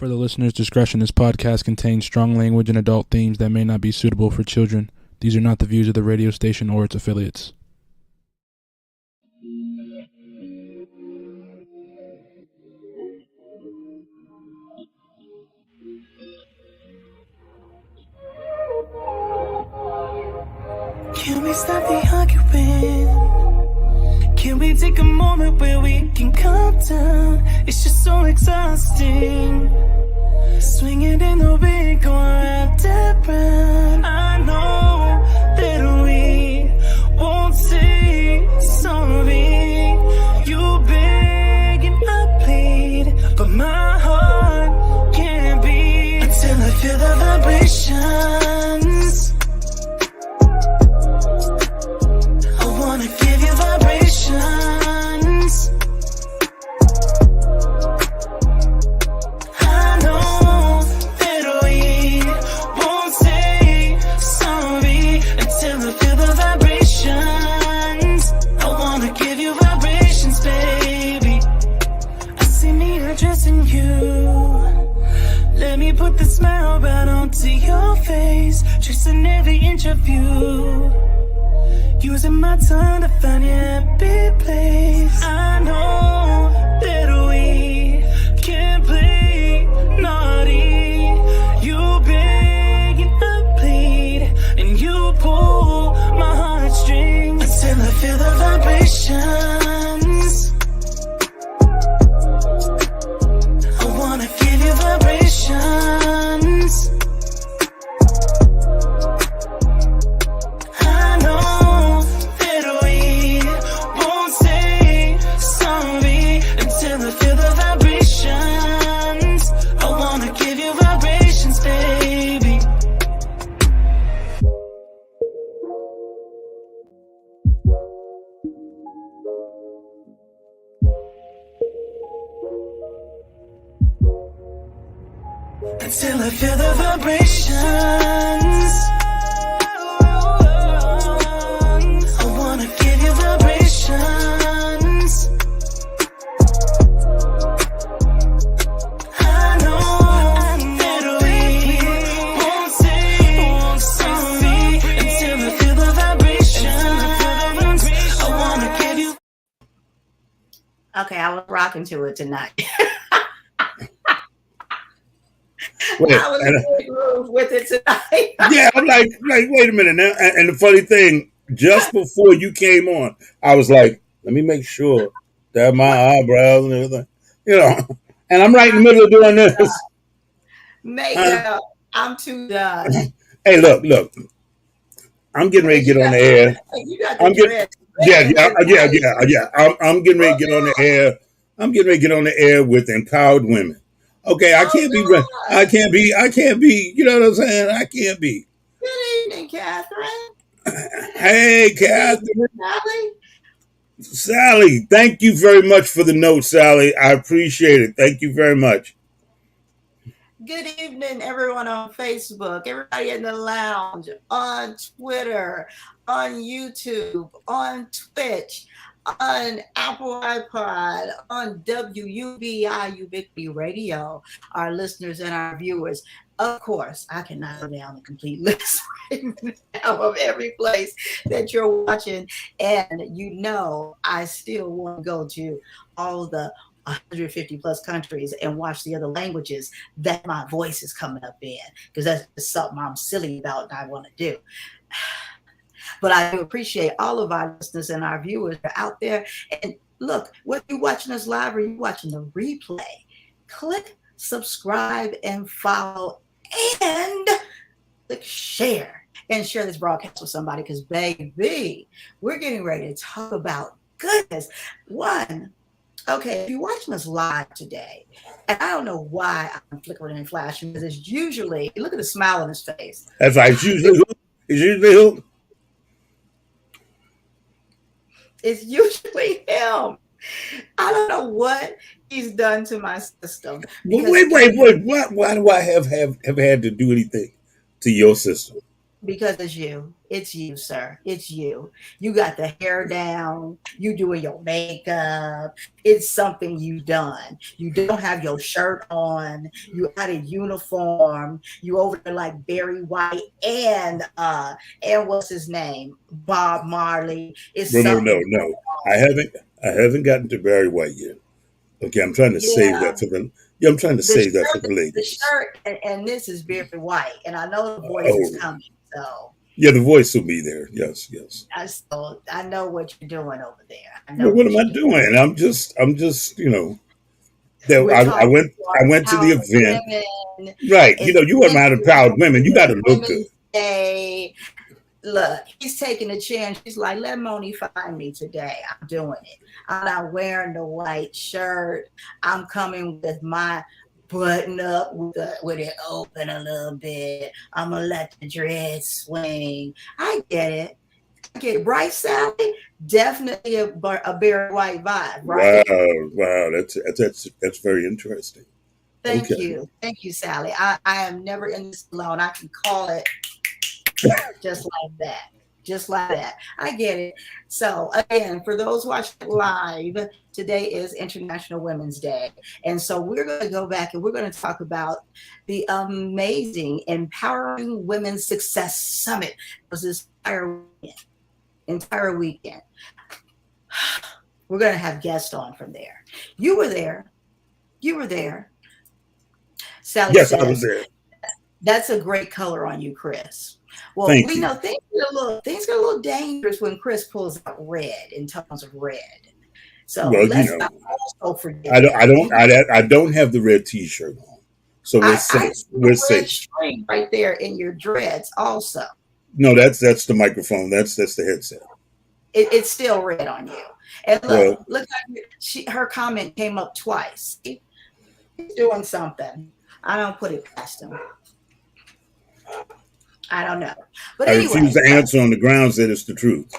For the listener's discretion, this podcast contains strong language and adult themes that may not be suitable for children. These are not the views of the radio station or its affiliates. Can we stop the arguing? Can we take a moment where we can calm down? It's just so exhausting. Swinging in the wind, going round and round. I know that we won't say sorry. You beg and I plead, but my heart can't beat until I feel the vibrations. I wanna give you vibrations. I know that we won't say sorry until I feel the vibrations. I wanna give you vibrations, baby. I see me addressing you. Let me put the smile right onto your face, tracing every inch of you. Using my tongue to find your happy place. I know that we can't play naughty. You beg and I plead, and you pull my heartstrings until I feel the vibrations. I wanna give you vibrations. Until I feel the vibrations. I wanna give you vibrations. I know that we won't say sorry until I feel the vibrations. I wanna give you. Okay, I was rocking to it tonight. Wait, I was in the groove with it tonight. yeah, I'm like, wait a minute now. And the funny thing, just before you came on, I was like, let me make sure that my eyebrows and everything, And I'm right in the middle of doing this. Makeup, I'm too done. Hey, look. I'm getting ready to get on the air. You got I'm the getting, yeah. I'm getting ready to get on the air. I'm getting ready to get on the air with empowered women. Okay, I can't be. You know what I'm saying? I can't be. Good evening, Catherine. Hey, Catherine. Sally. Sally, thank you very much for the note, Sally. I appreciate it. Thank you very much. Good evening, everyone on Facebook, everybody in the lounge, on Twitter, on YouTube, on Twitch, on Apple iPod, on WUBI Ubiquity Radio, our listeners and our viewers. Of course, I cannot go down the complete list right now of every place that you're watching. And I still want to go to all the 150 plus countries and watch the other languages that my voice is coming up in, because that's just something I'm silly about and I want to do. But I do appreciate all of our listeners and our viewers that are out there. And look, whether you're watching us live or you're watching the replay, click subscribe and follow and click share and share this broadcast with somebody, because baby, we're getting ready to talk about goodness. Okay, if you're watching us live today, and I don't know why I'm flickering and flashing, because it's usually, look at the smile on his face. That's right. It's usually who? It's usually him. I don't know what he's done to my system. Wait. Why do I have had to do anything to your system? Because it's you, sir. It's you. You got the hair down. You doing your makeup. It's something you done. You don't have your shirt on. You out of uniform. You over there like Barry White and what's his name? Bob Marley. It's No, no, no, something no. going I on. haven't gotten to Barry White yet. Okay, I'm trying to save Yeah. that for the. Yeah, I'm trying to save that for the The ladies. shirt and this is very white. And I know the voice is Oh, coming. So yeah, the voice will be there. Yes, yes. I know what you're doing over there. I know Well, what what am I you're doing. doing? I'm just, that We're talking I about went to the empowered event. women. Right. You It's know, you are my empowered International women. You got to look good. Women's Day. Look, he's taking a chance. He's like, let Moni find me today. I'm doing it. I'm not wearing the white shirt. I'm coming with my button up with it open a little bit. I'm gonna let the dress swing. I get it. I get it. Right, Sally? Definitely a Barry White vibe, Wow, right? wow, that's very interesting. Thank Okay. you. Thank you, Sally. I am never in this alone. I can call it just like that. Just like that. I get it. So, again, for those watching live, today is International Women's Day. And so we're going to go back and we're going to talk about the amazing Empowering Women's Success Summit. It was this entire weekend. We're going to have guests on from there. You were there. You were there. Sally Yes, I was says, there. that's a great color on you, Chris. Well, Thank we you. know things get a little dangerous when Chris pulls out red in tones of red. So Well, let's not also forget that. I don't have the red T-shirt on, so we're I safe. see We're a red safe. string right there in your dreads. Also, No, that's the microphone. That's the headset. it's still red on you. And Well, look, her comment came up twice. He's doing something. I don't put it past him. I don't know, but I refuse anyway. to answer on the grounds that it's the truth.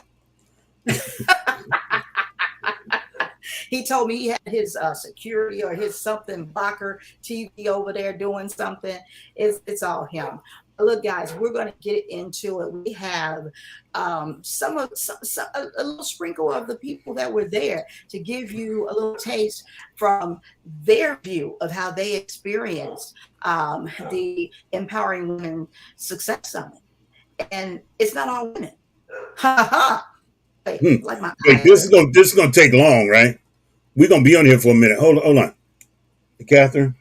He told me he had his security or his something blocker TV over there doing something. It's all him. But look, guys, we're going to get into it. We have a little sprinkle of the people that were there to give you a little taste from their view of how they experienced the Empowering Women Success Summit. And it's not all women. Ha ha. Like my Wait, eye. this is gonna take long, right? We're gonna be on here for a minute. Hold on, Catherine.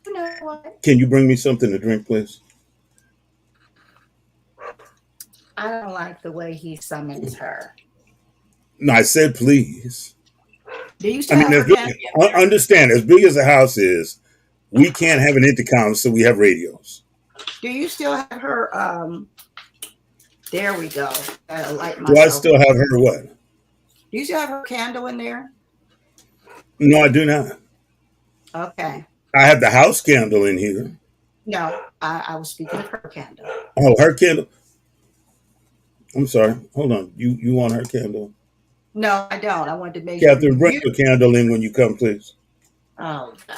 You know what? Can you bring me something to drink, please? I don't like the way he summons her. No, I said please. Do you I still mean, have her cat? understand, as big as the house is, we can't have an intercom, so we have radios. Do you still have her? There we go. I light Do I myself. still have her what? Do you still have her candle in there? No, I do not. Okay. I have the house candle in here. No, I was speaking of her candle. Oh, her candle. I'm sorry. Hold on. You want her candle? No, I don't. I wanted to make sure Catherine, bring you. your candle in when you come, please. Oh God,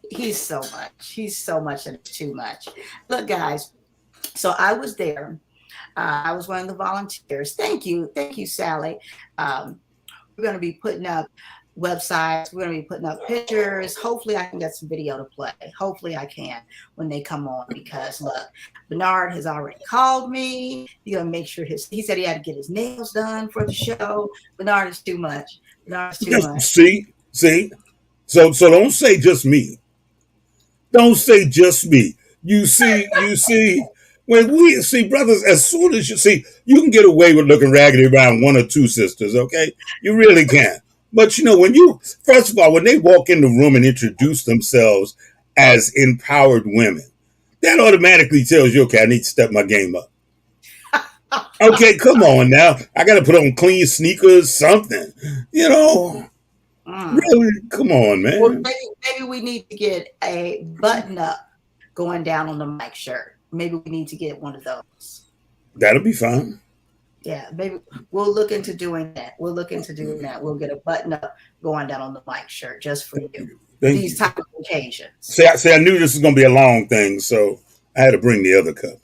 he's so much. He's so much and it's too much. Look, guys. So I was there. I was one of the volunteers. Thank you, Sally. We're going to be putting up websites. We're going to be putting up pictures. Hopefully, I can get some video to play. Hopefully, I can when they come on. Because look, Bernard has already called me. He's going to make sure he said he had to get his nails done for the show. Bernard is too much. Bernard is too much. See. So don't say just me. Don't say just me. You see. When we see brothers, as soon as you can get away with looking raggedy around one or two sisters, okay? You really can. But first of all, when they walk in the room and introduce themselves as empowered women, that automatically tells you, okay, I need to step my game up. Okay, come on now. I got to put on clean sneakers, something. Really, come on, man. Well, maybe we need to get a button up going down on the mic shirt. Maybe we need to get one of those. That'll be fine. Yeah, maybe we'll look into doing that. We'll get a button up going down on the mic shirt just for you. These type of occasions. Say, I knew this was going to be a long thing, so I had to bring the other cup.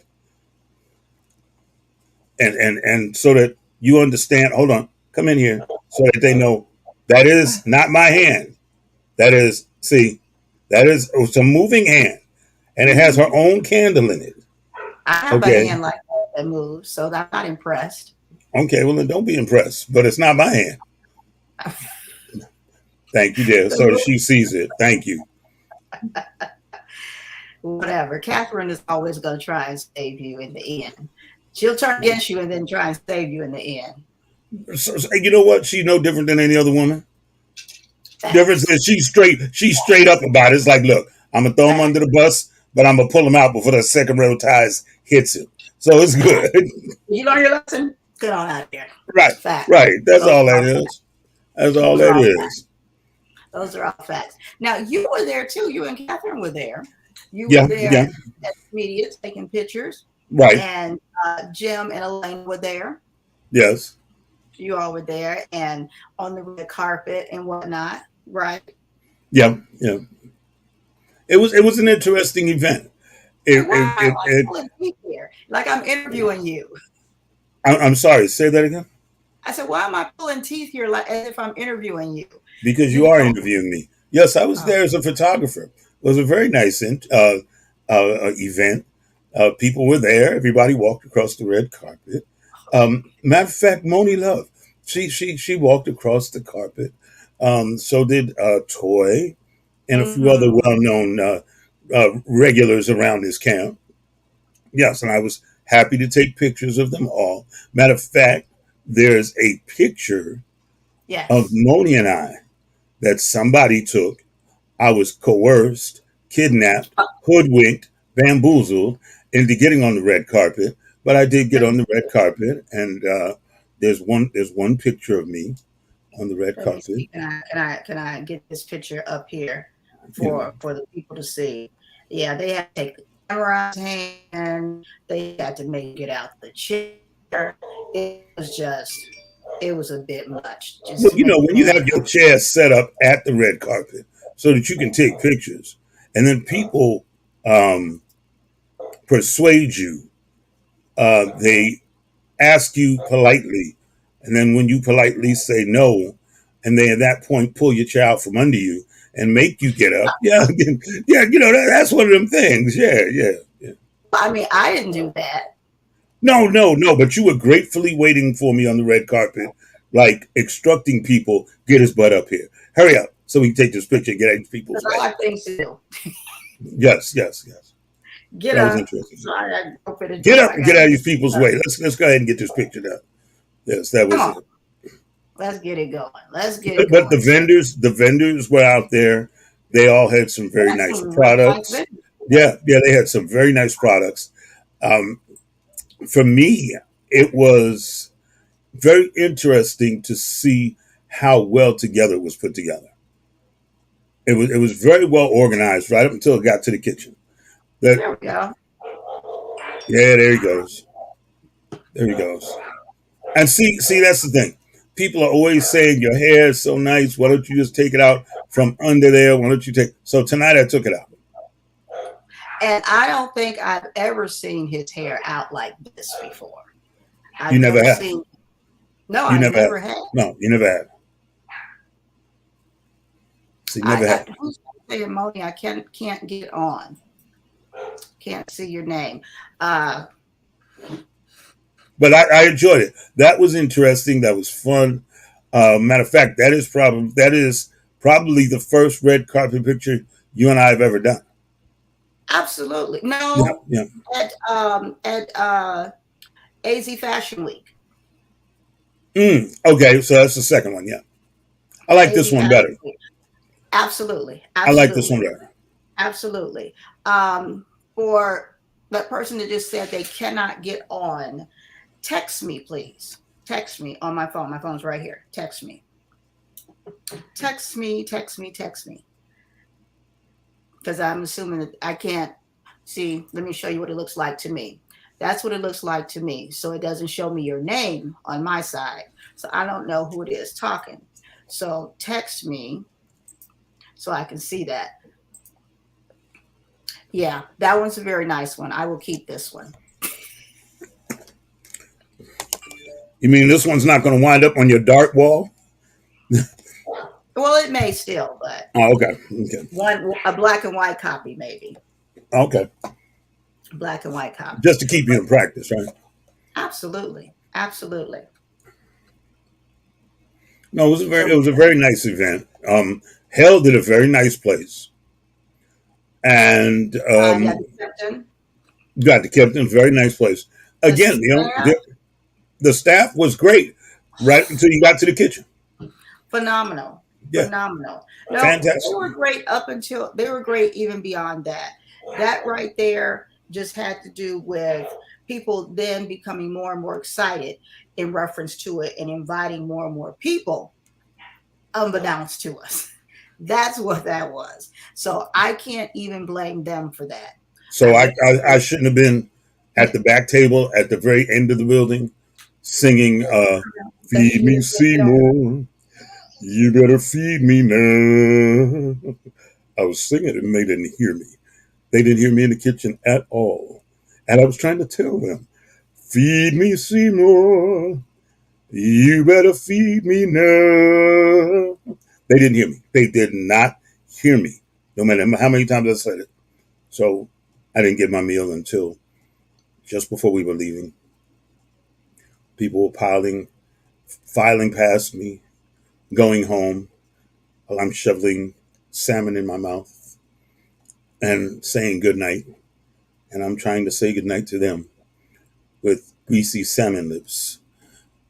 And so that you understand, hold on, come in here, so that they know that is not my hand. That is, see, that is it's a moving hand, and it has her own candle in it. I have a Okay. hand like that moves, so I'm not impressed. Okay, well then don't be impressed, but it's not my hand. Thank you, dear. So she sees it. Thank you. Whatever. Catherine is always going to try and save you in the end. She'll turn against you and then try and save you in the end. So, you know what? She's no different than any other woman. Difference is she's straight up about it. It's like, look, I'm gonna throw him under the bus, but I'm gonna pull him out before the second row ties hits him. So it's good. You learn your lesson? Get on out there. Right. Fact. Right. That's all that is. That's all that is. Those are all facts. Now, you were there too. You and Catherine were there. You were there at the media taking pictures. Right. And Jim and Elaine were there. Yes. You all were there and on the red carpet and whatnot, right? Yeah. Yeah. It was an interesting event. Like I'm interviewing you. I'm sorry. Say that again. I said, why am I pulling teeth here like as if I'm interviewing you? Because you are interviewing me. Yes, I was there as a photographer. It was a very nice event. People were there. Everybody walked across the red carpet. Matter of fact, Moni Love, she walked across the carpet. So did Toy and a few other well-known regulars around this camp. Yes, and I was happy to take pictures of them all. Matter of fact, there's a picture of Moni and I that somebody took. I was coerced, kidnapped, hoodwinked, bamboozled into getting on the red carpet, but I did get on the red carpet, and there's one picture of me on the red carpet. Can I get this picture up here for the people to see? Yeah, they had to take the camera in hand. They had to make it out the chair. It was a bit much. Well, when you have your chair set up at the red carpet so that you can take pictures, and then people persuade you, they ask you politely, and then when you politely say no, and they at that point pull your chair out from under you and make you get up. Yeah, that's one of them things. Yeah. I mean, I didn't do that. No, but you were gratefully waiting for me on the red carpet, like instructing people, get his butt up here. Hurry up so we can take this picture and get out of people's way. That's all I think to do. Yes. Get that up. was interesting. Sorry, get up and get out of these people's way. Let's go ahead and get this picture done. Yes, that was it. Let's get it going. But the vendors were out there. They all had some very nice products. Yeah, they had some very nice products. For me, it was very interesting to see how well together it was put together. It was very well organized right up until it got to the kitchen. There we go. Yeah, there he goes. And see, that's the thing. People are always saying your hair is so nice. Why don't you just take it out from under there? Why don't you take? So tonight I took it out. And I don't think I've ever seen his hair out like this before. You never have. No, I never have. No, you never have. See, never have. Who's saying, Moni? I can't get on. Can't see your name. But I enjoyed it. That was interesting. That was fun. Matter of fact, that is probably the first red carpet picture you and I have ever done. Absolutely. No. Yeah. At AZ Fashion Week. Okay, so that's the second one. Yeah. I like this one better. Absolutely. I like this one better. Absolutely. For that person that just said they cannot get on, text me, please. Text me on my phone. My phone's right here. Text me. Text me. Because I'm assuming that I can't see. Let me show you what it looks like to me. That's what it looks like to me. So it doesn't show me your name on my side. So I don't know who it is talking. So text me so I can see that. Yeah, that one's a very nice one. I will keep this one. You mean this one's not going to wind up on your dark wall? Well, it may still, but Oh, okay. Okay. a black and white copy, maybe. Okay. Black and white copy. Just to keep you in practice, right? Absolutely. Absolutely. No, it was a very nice event. Held at a very nice place. And Yeah, the Tipton. got the Kempton, very nice place. Again, the staff was great right until you got to the kitchen. Phenomenal. Yeah. Phenomenal. No, Fantastic. they were great they were great even beyond that. That right there just had to do with people then becoming more and more excited in reference to it and inviting more and more people unbeknownst to us. That's what that was. So I can't even blame them for that. So I shouldn't have been at the back table at the very end of the building singing Feed Me Seymour. You better feed me now. I was singing it and they didn't hear me. They didn't hear me in the kitchen at all. And I was trying to tell them, feed me Seymour. You better feed me now. They didn't hear me. They did not hear me, no matter how many times I said it. So I didn't get my meal until just before we were leaving. People were filing past me, going home while I'm shoveling salmon in my mouth and saying goodnight. And I'm trying to say goodnight to them with greasy salmon lips.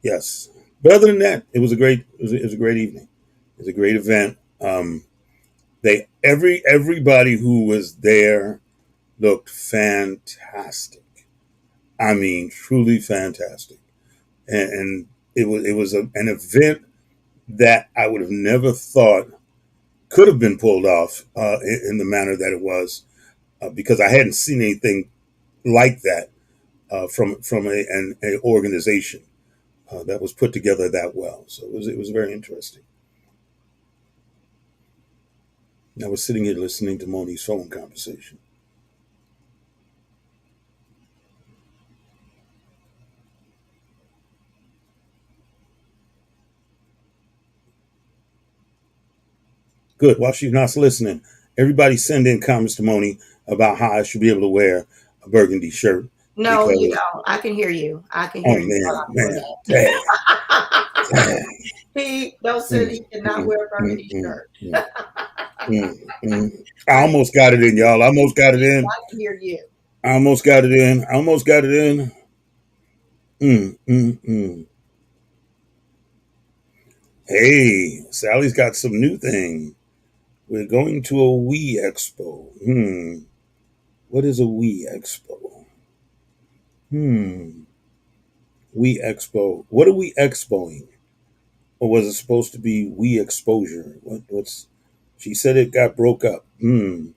Yes. But other than that, it was a great evening. It was a great event. Everybody who was there looked fantastic. I mean, truly fantastic. And it was an event that I would have never thought could have been pulled off in the manner that it was, because I hadn't seen anything like that from an organization that was put together that well. So it was very interesting. I was sitting here listening to Moni's phone conversation. Good. While she's not listening, everybody send in comments to Moni about how I should be able to wear a burgundy shirt. No, you don't. I can hear you. I can hear you. Man. He don't say he cannot wear a burgundy shirt. I almost got it in, y'all. I almost got it in. I can hear you. I almost got it in. Hey, Sally's got some new thing. We're going to a We Expo. What is a We Expo? We Expo. What are we expoing? Or was it supposed to be We Exposure? What's? She said it got broke up. Well,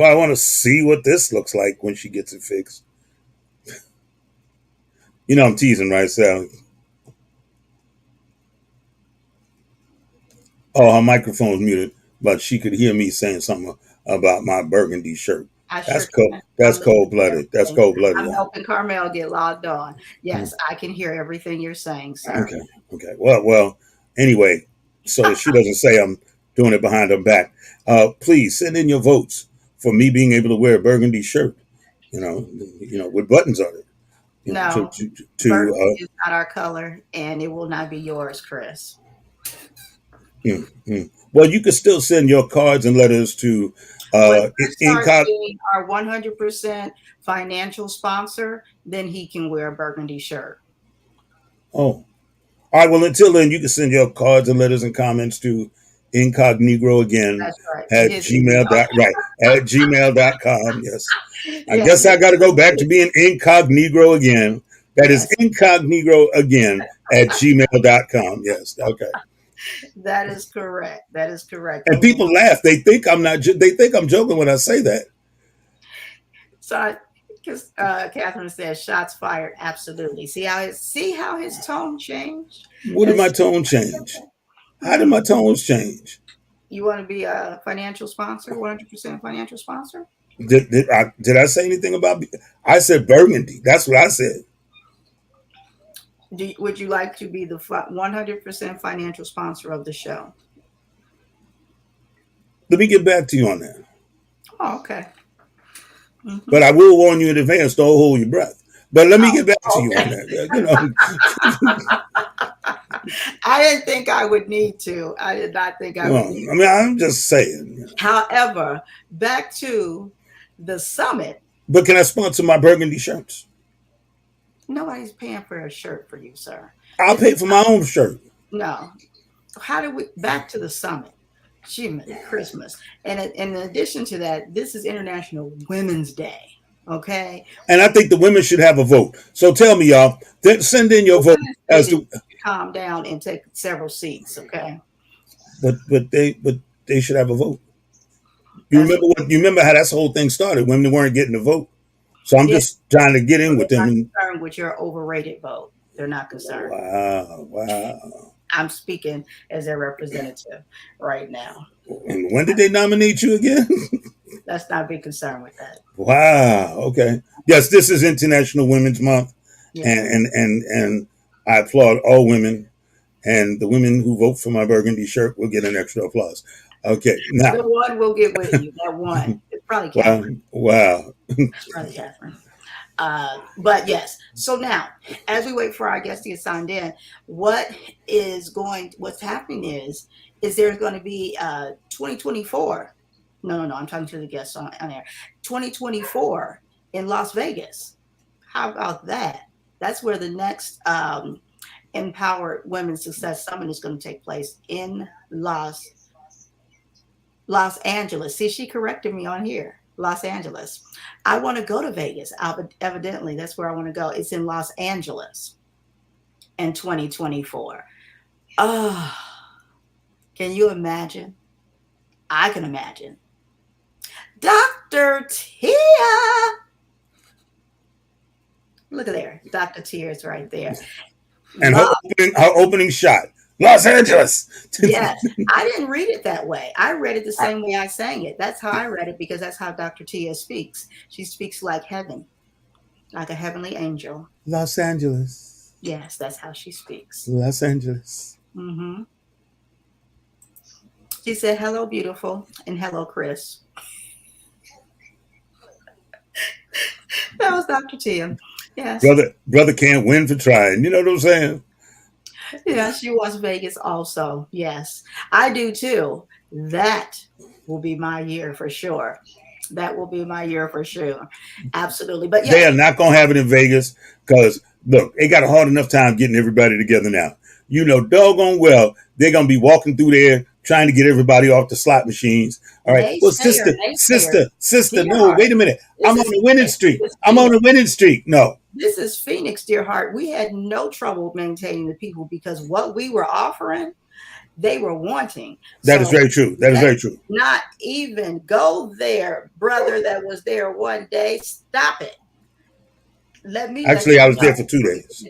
I want to see what this looks like when she gets it fixed. You know I'm teasing, right, Sally? Oh, her microphone's muted, but she could hear me saying something about my burgundy shirt. That's cold. That's cold blooded. That's cold blooded. I'm helping Carmel get logged on. Yes, I can hear everything you're saying, sir. Okay. Well. Anyway, so she doesn't say I'm doing it behind her back. Please send in your votes for me being able to wear a burgundy shirt. You know, with buttons on it. No, burgundy is not our color, and it will not be yours, Chris. Well, you can still send your cards and letters to our 100% financial sponsor, then he can wear a burgundy shirt. Oh, all right. Well, until then, you can send your cards and letters and comments to incognito again. That's right. At gmail.com. Yes. I guess I got to go back to being incognito again. That is incognito again at gmail.com. Yes. Okay. That is correct. And people laugh. They think I'm not. They think I'm joking when I say that. So, because Catherine says shots fired. Absolutely. See how his tone changed. What did my tone change? How did my tones change? You want to be a financial sponsor, 100% financial sponsor? Did I say anything about? I said burgundy. That's what I said. Would you like to be the 100% financial sponsor of the show? Let me get back to you on that. Oh, okay. Mm-hmm. But I will warn you in advance, don't hold your breath. But let me get back to you okay. on that. I didn't think I would need to. I did not think I would need to. I mean, I'm just saying. However, back to the summit. But can I sponsor my burgundy shirts? Nobody's paying for a shirt for you, sir. I'll pay for my own shirt. No. How did we back to the summit? Christmas. And in addition to that, this is International Women's Day. Okay. And I think the women should have a vote. So tell me, y'all, send in your vote as to calm down and take several seats, okay? But they should have a vote. You remember how that whole thing started? Women weren't getting a vote. So I'm just trying to get in with them. They're not concerned with your overrated vote. They're not concerned. Wow. I'm speaking as their representative right now. And when did they nominate you again? Let's not be concerned with that. Wow. Okay. Yes, this is International Women's Month, and I applaud all women, and the women who vote for my burgundy shirt will get an extra applause. Okay. Now the one will get with you. That one. It's probably Catherine. Wow. It's probably Catherine. But yes. So now, as we wait for our guests to get signed in, what's happening is there's going to be 2024. No. I'm talking to the guests on air. 2024 in Las Vegas. How about that? That's where the next Empowered Women's Success Summit is going to take place in Los Angeles. See, she corrected me on here. Los Angeles. I want to go to Vegas. Evidently, that's where I want to go. It's in Los Angeles in 2024. Oh, can you imagine? I can imagine. Dr. Tia. Look at there. Dr. Tia is right there. And her opening shot. Los Angeles. Yes, I didn't read it that way. I read it the same way I sang it. That's how I read it because that's how Dr. Tia speaks. She speaks like heaven, like a heavenly angel. Los Angeles. Yes, that's how she speaks. Los Angeles. Mm-hmm. She said, "Hello, beautiful," and "Hello, Chris." That was Dr. Tia. Yes. Brother can't win for trying. You know what I'm saying? Yeah, she wants Vegas also. Yes, I do too. That will be my year for sure. That will be my year for sure. Absolutely. But yeah, they are not going to have it in Vegas because, look, they got a hard enough time getting everybody together now. You know, doggone well, they're going to be walking through there trying to get everybody off the slot machines. All right. Well, sister, no, wait a minute. I'm on a winning streak. No. This is Phoenix, dear heart. We had no trouble maintaining the people because what we were offering, they were wanting. That is very true. That is very true. Not even go there, brother that was there one day. Stop it. I was there for 2 days.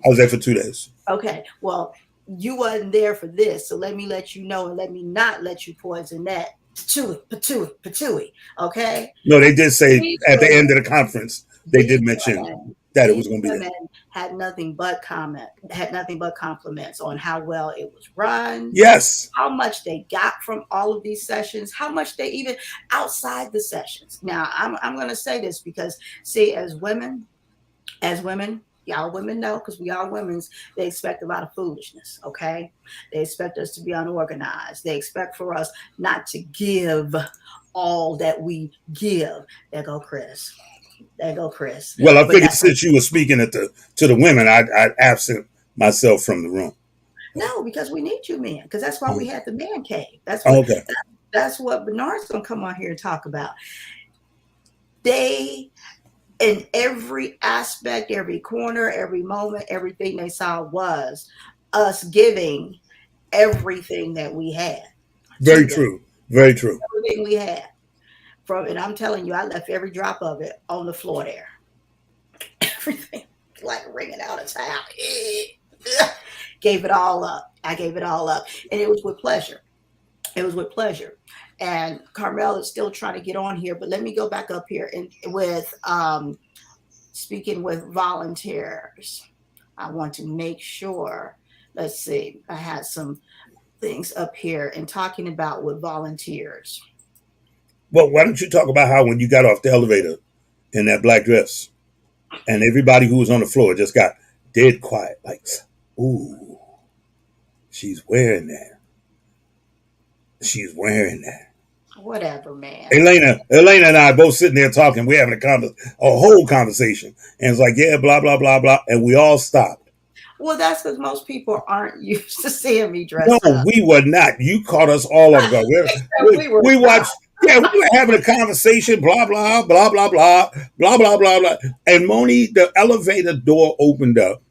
I was there for 2 days. Okay. Well, you wasn't there for this. So let me let you know and let me not let you poison that. Patooey. Okay. No, they did say at the end of the conference, they did mention that it was going to be there. Had nothing but compliments on how well it was run. Yes. How much they got from all of these sessions, how much they even outside the sessions. Now, I'm going to say this because, see, as women, y'all women know, because we are women's, they expect a lot of foolishness, okay? They expect us to be unorganized. They expect for us not to give all that we give. There go Chris. Well, I figured since you were speaking to the women, I'd absent myself from the room. No, because we need you men, because that's why we had the man cave. That's what Bernard's going to come on here and talk about. They, in every aspect, every corner, every moment, everything they saw was us giving everything that we had. Very true. Very true. Everything we had. And I'm telling you, I left every drop of it on the floor there. Everything, like wringing out a towel. Gave it all up. I gave it all up. And it was with pleasure. And Carmel is still trying to get on here, but let me go back up here and with speaking with volunteers. I want to make sure. Let's see. I had some things up here and talking about with volunteers. Well, why don't you talk about how when you got off the elevator in that black dress and everybody who was on the floor just got dead quiet, like, ooh, she's wearing that. She's wearing that. Whatever, man. Elena and I both sitting there talking. We're having a whole conversation. And it's like, yeah, blah, blah, blah, blah. And we all stopped. Well, that's because most people aren't used to seeing me dressed No, up. we were not. You caught us all off guard. We watched. Yeah, we were having a conversation. Blah blah blah blah blah blah blah blah blah. And Moni, the elevator door opened up.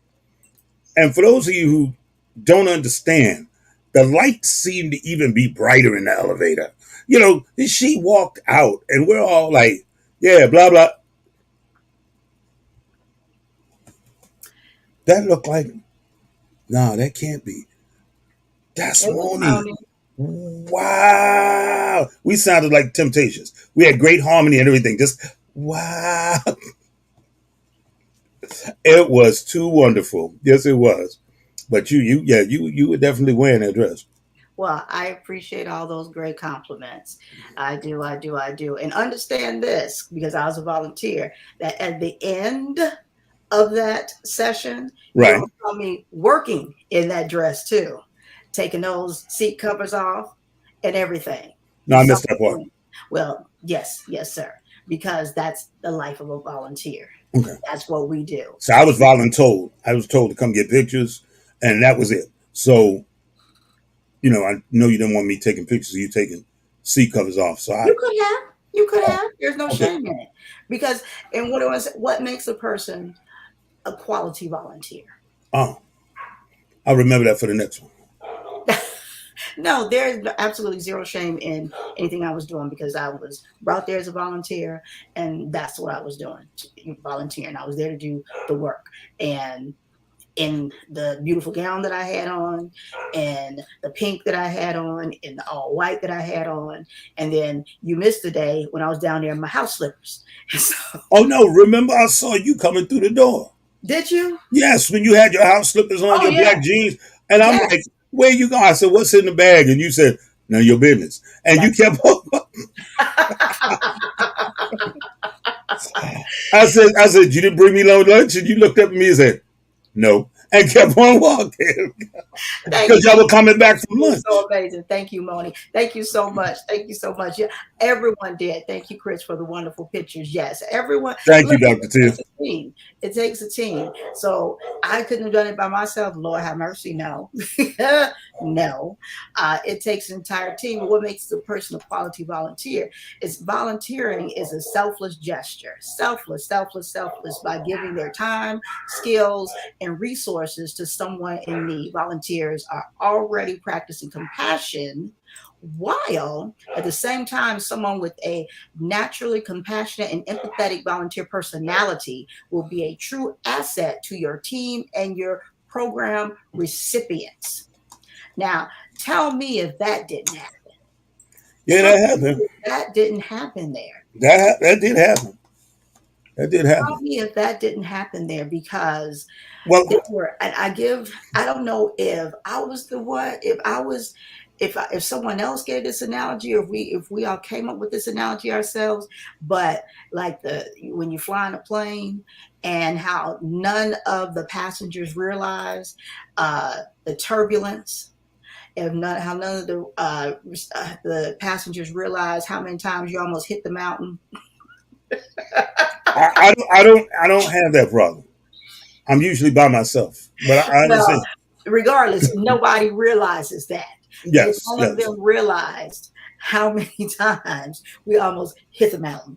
And for those of you who don't understand, the lights seemed to even be brighter in the elevator. You know, she walked out, and we're all like, "Yeah, blah blah." That looked like, no, that can't be. That's Moni. Wow. We sounded like Temptations. We had great harmony and everything. Just, wow. It was too wonderful. Yes, it was. But you were definitely wearing that dress. Well, I appreciate all those great compliments. I do. And understand this, because I was a volunteer, that at the end of that session, right, you saw me working in that dress too, taking those seat covers off and everything. No, I missed that part. Well, yes, sir, because that's the life of a volunteer. Okay. That's what we do. So I was voluntold. I was told to come get pictures, and that was it. So, you know, I know you didn't want me taking pictures of you taking seat covers off. So you could have. There's no shame in it, because and what makes a person a quality volunteer? Oh, I'll remember that for the next one. No, there's absolutely zero shame in anything I was doing, because I was brought there as a volunteer, and that's what I was doing, volunteering. I was there to do the work. And in the beautiful gown that I had on, and the pink that I had on, and the all white that I had on. And then you missed the day when I was down there in my house slippers. So, oh, no. Remember, I saw you coming through the door. Did you? Yes, when you had your house slippers on, your black jeans. And I'm like, where you going? I said, what's in the bag? And you said, none of your business. And you kept on. I said, you didn't bring me no lunch? And you looked up at me and said, no. And kept on walking. Because y'all were coming back from lunch. So amazing. Thank you, Moni. Thank you so much. Thank you so much. Yeah, everyone did. Thank you, Chris, for the wonderful pictures. Yes, everyone. Thank you, Dr. Tim. It takes a team. So I couldn't have done it by myself. Lord have mercy. No. No. It takes an entire team. But what makes a person a quality volunteer is volunteering is a selfless gesture. Selfless by giving their time, skills, and resources to someone in need. Volunteers are already practicing compassion, while at the same time, someone with a naturally compassionate and empathetic volunteer personality will be a true asset to your team and your program recipients. Now, tell me if that didn't happen. Yeah, that happened. That didn't happen there. That did happen. That did happen. Tell me if that didn't happen there, because well, I don't know if I was the one, if someone else gave this analogy, or if we all came up with this analogy ourselves, but like when you fly in a plane and how none of the passengers realize the turbulence, and how none of the passengers realize how many times you almost hit the mountain. I don't have that problem. I'm usually by myself, but I understand. Well, regardless, nobody realizes that. Yes, none of them realized how many times we almost hit the mountain.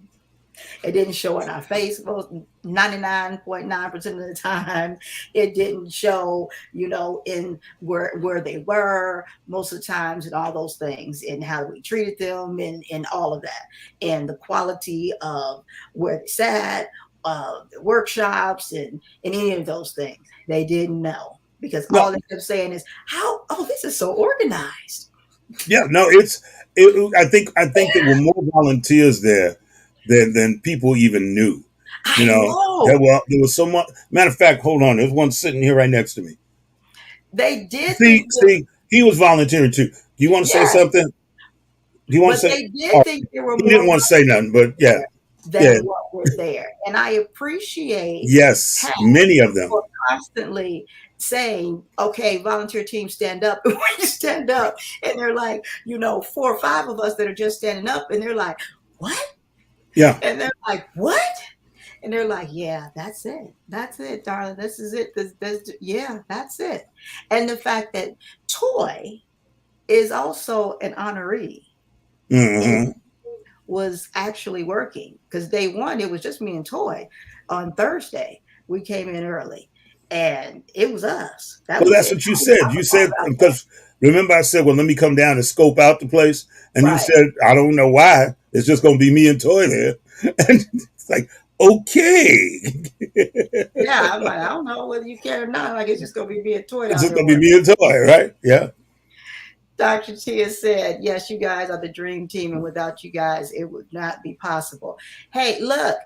It didn't show in our face 99.9% of the time. It didn't show, in where they were most of the times, and all those things, and how we treated them, and all of that, and the quality of where they sat, the workshops, and any of those things. They didn't know, because all they kept saying is, this is so organized. Yeah, no, I think there were more volunteers there than people even knew. You I know, know there was so much. Matter of fact, hold on, there's one sitting here right next to me. they did See, think that, see, he was volunteering too. Do you want to say yes, something? Do you want to but say? they did Oh, think there were he more didn't want to say nothing, but yeah, there yeah, than what were there. And I appreciate yes, Pat many of them. for constantly saying, okay, volunteer team, stand up. And when you stand up, and they're like, 4 or 5 of us that are just standing up, and they're like, what? Yeah, And they're like, what? And they're like, yeah, that's it. That's it, darling. This is it. Yeah, that's it. And the fact that Toy is also an honoree and hmm was actually working because day one, it was just me and Toy. On Thursday, we came in early and it was us. That Well, was that's it. what you said. I You forgot said about that. because remember I said, well, let me come down and scope out the place, and you Right. said I don't know why. It's just going to be me and Toy there, and it's like okay, Yeah, I'm like, I don't know whether you care or not. Like, it's just going to be me and Toy it's out just here going to be working. me and Toy, right? Yeah. Dr. Tia said, yes, you guys are the dream team, and without you guys, it would not be possible. Hey, look,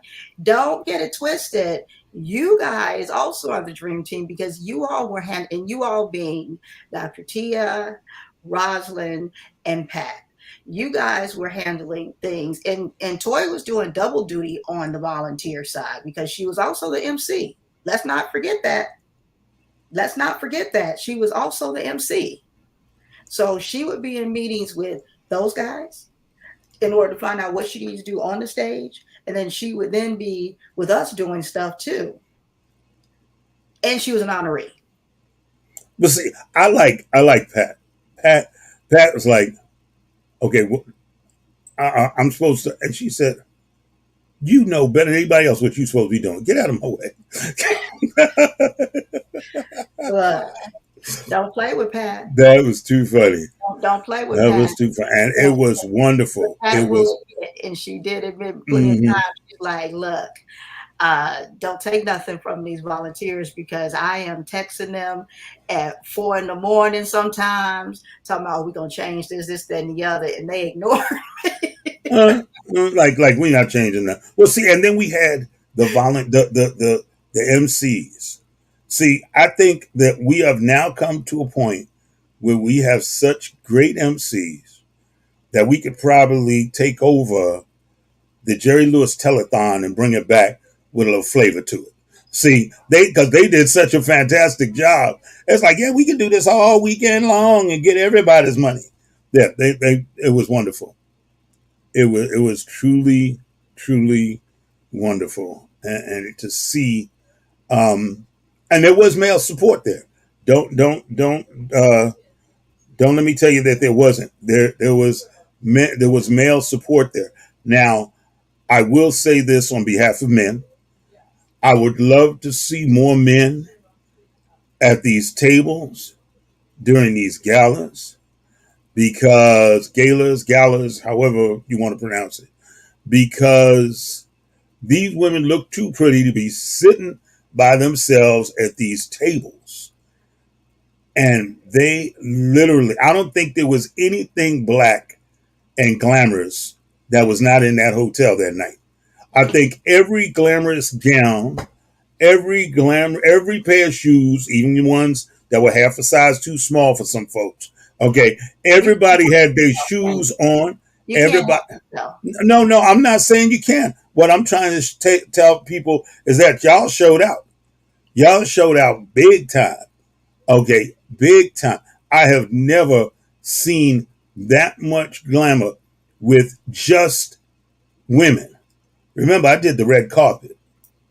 don't get it twisted. You guys also are the dream team because you all were and you all being Dr. Tia, Rosalind, and Pat. You guys were handling things, and Toy was doing double duty on the volunteer side because she was also the MC. Let's not forget that. Let's not forget that she was also the MC. So she would be in meetings with those guys in order to find out what she needs to do on the stage. And then she would then be with us doing stuff too. And she was an honoree. But see, I like Pat. Pat Pat was like, okay, well, I'm supposed to, and she said, you know better than anybody else what you're supposed to be doing. Get out of my way. But don't play with Pat. That was too funny. Don't play with That Pat. was too funny, and it So was wonderful. It Pat was. will, and she did admit plenty of Mhm. times. She's like, look, don't take nothing from these volunteers because I am texting them at 4 in the morning sometimes, talking about, oh, we're going to change this, that, and the other, and they ignore. Like we're not changing that. Well, see, and then we had the MCs. See, I think that we have now come to a point where we have such great MCs that we could probably take over the Jerry Lewis telethon and bring it back with a little flavor to it. See, because they did such a fantastic job. It's like, yeah, we can do this all weekend long and get everybody's money. Yeah, it was wonderful. It was truly wonderful, and to see, and there was male support there. Don't let me tell you that there wasn't. There was male support there. Now, I will say this on behalf of men. I would love to see more men at these tables during these galas, however you want to pronounce it, because these women look too pretty to be sitting by themselves at these tables. And they literally, I don't think there was anything black and glamorous that was not in that hotel that night. I think every glamorous gown, every pair of shoes, even the ones that were half a size too small for some folks. Okay, You can't everybody had their help shoes on. You can't Everybody, help yourself. no, I'm not saying you can't. What I'm trying to tell people is that y'all showed out. Y'all showed out big time. Okay, big time. I have never seen that much glamour with just women. Remember, I did the red carpet.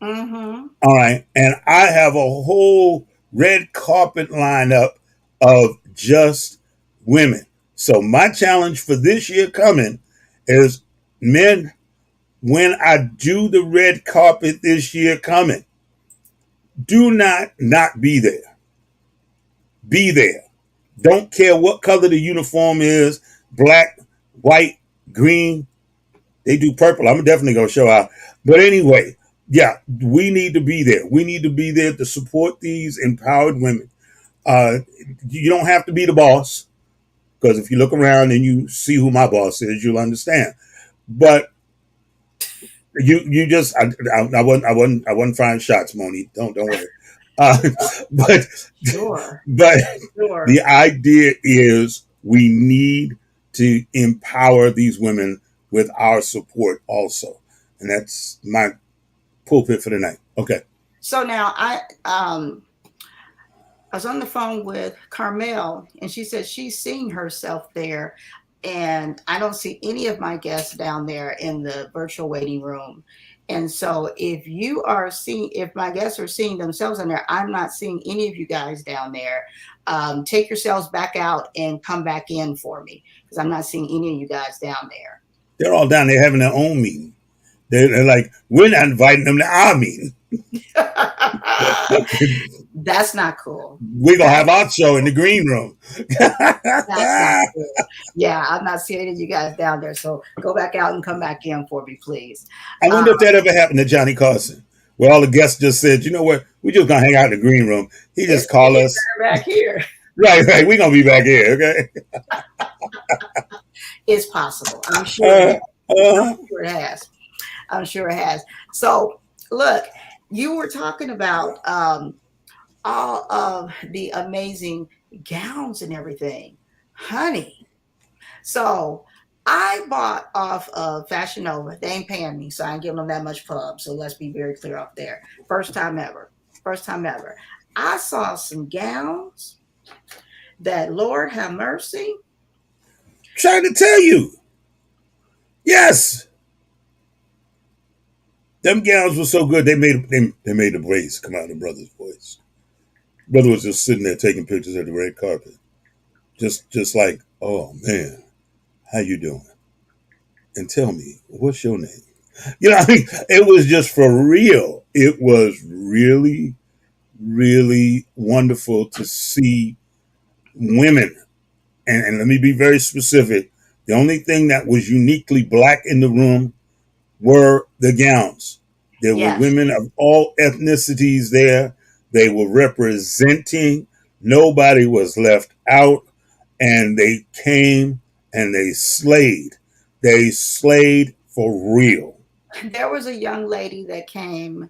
Mm-hmm. All right. And I have a whole red carpet lineup of just women. So my challenge for this year coming is, men, when I do the red carpet this year coming, do not be there. Be there. Don't care what color the uniform is, black, white, green. They do purple. I'm definitely going to show out. But anyway, yeah, we need to be there. We need to be there to support these empowered women. Uh, you don't have to be the boss. because if you look around and you see who my boss is, you'll understand. But you just I wasn't firing shots, Moni. Don't worry. Uh, but Sure. but Sure. the idea is we need to empower these women with our support also, and that's my pulpit for the night. Okay. So now I was on the phone with Carmel, and she said she's seeing herself there, and I don't see any of my guests down there in the virtual waiting room. And so if my guests are seeing themselves in there, I'm not seeing any of you guys down there. Take yourselves back out and come back in for me, because I'm not seeing any of you guys down there. They're all down there having their own meeting. They're like, we're not inviting them to our meeting. That's not cool. We're going to have our show in the green room. That's not cool. Yeah, I'm not seeing any of you guys down there. So go back out and come back in for me, please. I wonder if that ever happened to Johnny Carson, where all the guests just said, you know what, we're just going to hang out in the green room. He just called us. Back here. Right. We're going to be back here, okay? It's possible. I'm sure. I'm sure it has. I'm sure it has. So, look, you were talking about all of the amazing gowns and everything, honey. So, I bought off of Fashion Nova. They ain't paying me, so I ain't giving them that much pub. So let's be very clear up there. First time ever. First time ever. I saw some gowns that, Lord have mercy. Trying to tell you. Yes. Them gowns were so good, they made the brace come out of the brother's voice. Brother was just sitting there taking pictures of the red carpet. Just like, oh man, how you doing? And tell me, what's your name? You know, I mean, it was just for real. It was really, really wonderful to see women. And let me be very specific. The only thing that was uniquely black in the room were the gowns. There were women of all ethnicities there. They were representing. Nobody was left out. And they came and they slayed. They slayed for real. There was a young lady that came,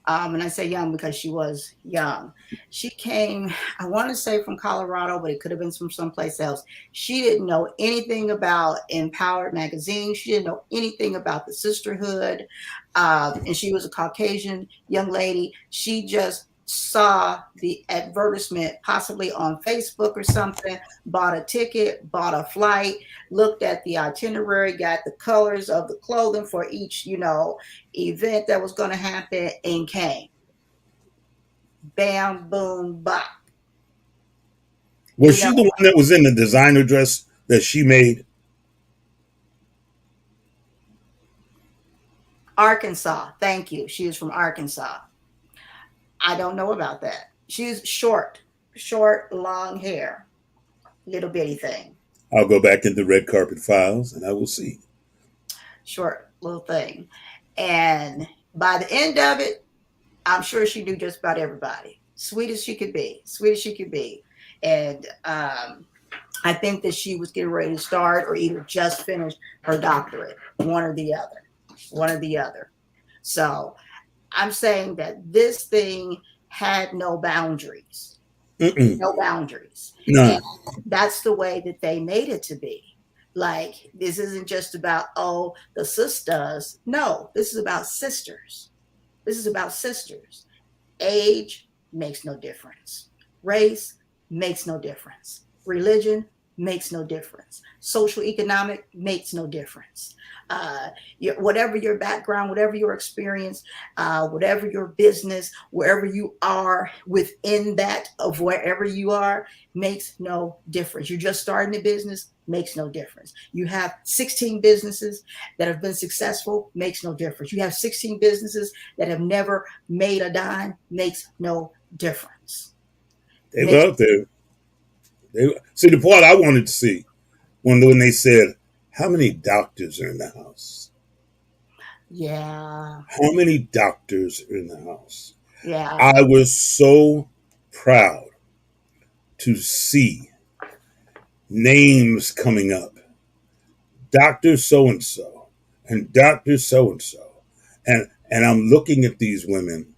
and I say young because she was young. She came, I want to say from Colorado, but it could have been from someplace else. She didn't know anything about Empowered Magazine. She didn't know anything about the sisterhood. And she was a Caucasian young lady. She just saw the advertisement possibly on Facebook or something, bought a ticket, bought a flight, looked at the itinerary, got the colors of the clothing for each, event that was going to happen, and came. Bam, boom, bop. Was she the one that was in the designer dress that she made? Arkansas. Thank you. She was from Arkansas. I don't know about that. She's short, long hair, little bitty thing. I'll go back into Red Carpet Files and I will see. Short little thing. And by the end of it, I'm sure she knew just about everybody. Sweet as she could be. And I think that she was getting ready to start or either just finished her doctorate, one or the other. So I'm saying that this thing had no boundaries. No boundaries. No. And that's the way that they made it to be. Like, this isn't just about, the sisters. No, this is about sisters. Age makes no difference. Race makes no difference. Religion makes no difference. Social economic makes no difference. Whatever your background, whatever your experience, whatever your business, wherever you are within that of wherever you are, makes no difference. You're just starting a business, makes no difference. You have 16 businesses that have been successful, makes no difference. You have 16 businesses that have never made a dime, makes no difference. They were out there. See, the part I wanted to see when they said, how many doctors are in the house? Yeah. How many doctors are in the house? Yeah. I was so proud to see names coming up, Dr. So-and-so and Dr. So-and-so. And I'm looking at these women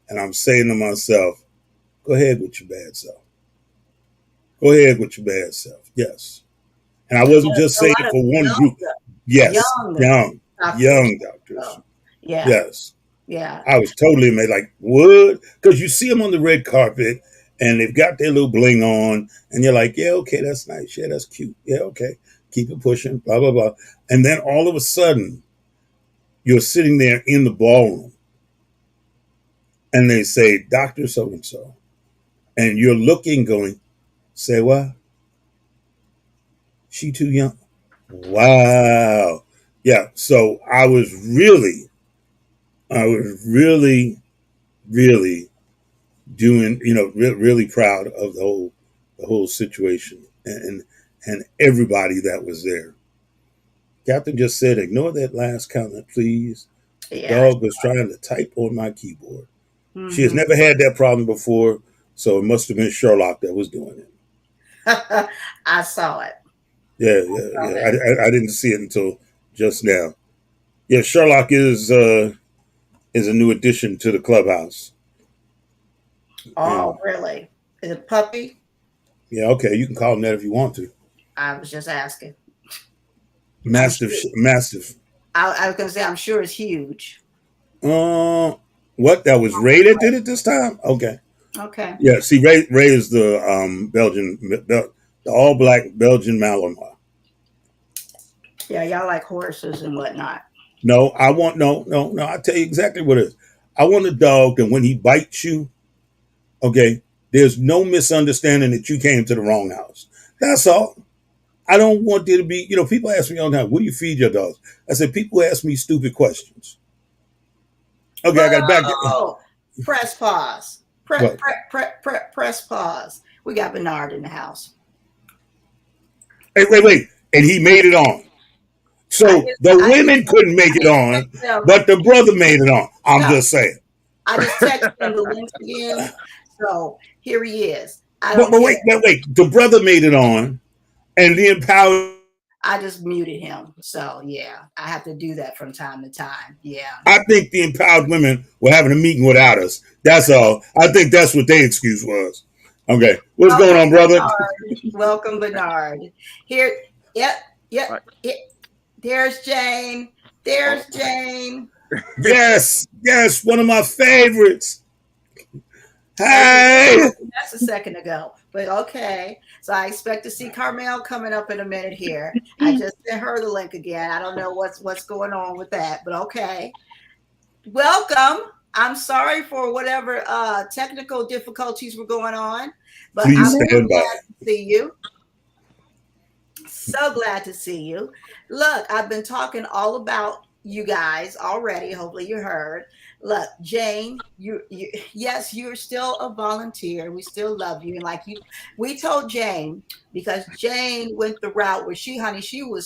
and I'm saying to myself, go ahead with your bad self. Go ahead with your bad self. Yes. And I wasn't just A saying lot it of for one young, group. Yes. doctors. Young doctors. So, yeah, Yes. yeah. I was totally amazed. Like, what? Because you see them on the red carpet and they've got their little bling on, and you're like, yeah, okay, that's nice. Yeah, that's cute. Yeah, okay. Keep it pushing, blah, blah, blah. And then all of a sudden, you're sitting there in the ballroom and they say, Dr. So and so. And you're looking, going, say what? She too young? Wow. Yeah. So I was really doing, really proud of the whole situation and everybody that was there. Captain just said, ignore that last comment, please. Yeah. Dog was trying to type on my keyboard. She has Mm-hmm. never had that problem before, so it must have been Sherlock that was doing it. I saw it. Yeah. I didn't see it until just now. Yeah, Sherlock is a new addition to the clubhouse. Oh, And really? Is it puppy? yeah, okay, you can call him that if you want to. I was just asking. I'm Mastiff, sure. mastiff. I was gonna say I'm sure it's huge. What? That was Ray that did it this time? Okay. Okay. Yeah. See, Ray is the the all black Belgian Malinois. Yeah, y'all like horses and whatnot. No, I want no. I tell you exactly what it is. I want a dog that when he bites you, okay, there's no misunderstanding that you came to the wrong house. That's all. I don't want there to be. People ask me all the time, "What do you feed your dogs?" I said, "People ask me stupid questions." Okay, I got to back. Oh, press pause. What? Press pause. We got Bernard in the house. Hey, wait. And he made it on. So the women couldn't make it on, but the brother made it on. I'm just saying. I just texted him the links again. So here he is. But wait. The brother made it on, and the empowered. I just muted him. So yeah, I have to do that from time to time. Yeah. I think the empowered women were having a meeting without us. That's all. I think that's what their excuse was. Okay. What's going on, brother? Bernard. Welcome, Bernard. Here. Yep. Right. There's Jane. There's Jane. Yes. One of my favorites. Hey. That's a second ago, but okay. So I expect to see Carmel coming up in a minute here. I just sent her the link again. I don't know what's going on with that, but okay. Welcome. I'm sorry for whatever technical difficulties were going on, but Please I'm stand by. glad to see you. So glad to see you. Look, I've been talking all about you guys already. Hopefully you heard. Look, Jane, yes, you're still a volunteer. We still love you. And we told Jane, because Jane went the route where she enjoyed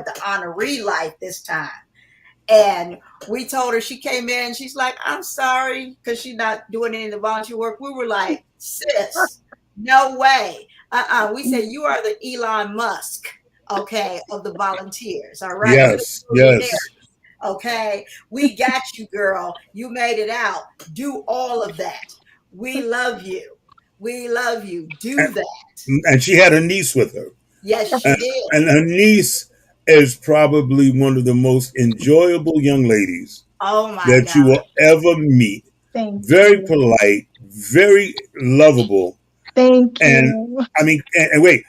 the honoree life this time. And we told her, she came in, she's like, I'm sorry, because she's not doing any of the volunteer work. We were like, sis, no way. We said, you are the Elon Musk, okay, of the volunteers. All right. Yes. Okay, we got you, girl. You made it out. Do all of that. We love you. Do that. And she had her niece with her. Yes, she did. And her niece is probably one of the most enjoyable young ladies that you will ever meet. Very polite, very lovable. Thank you. And I mean,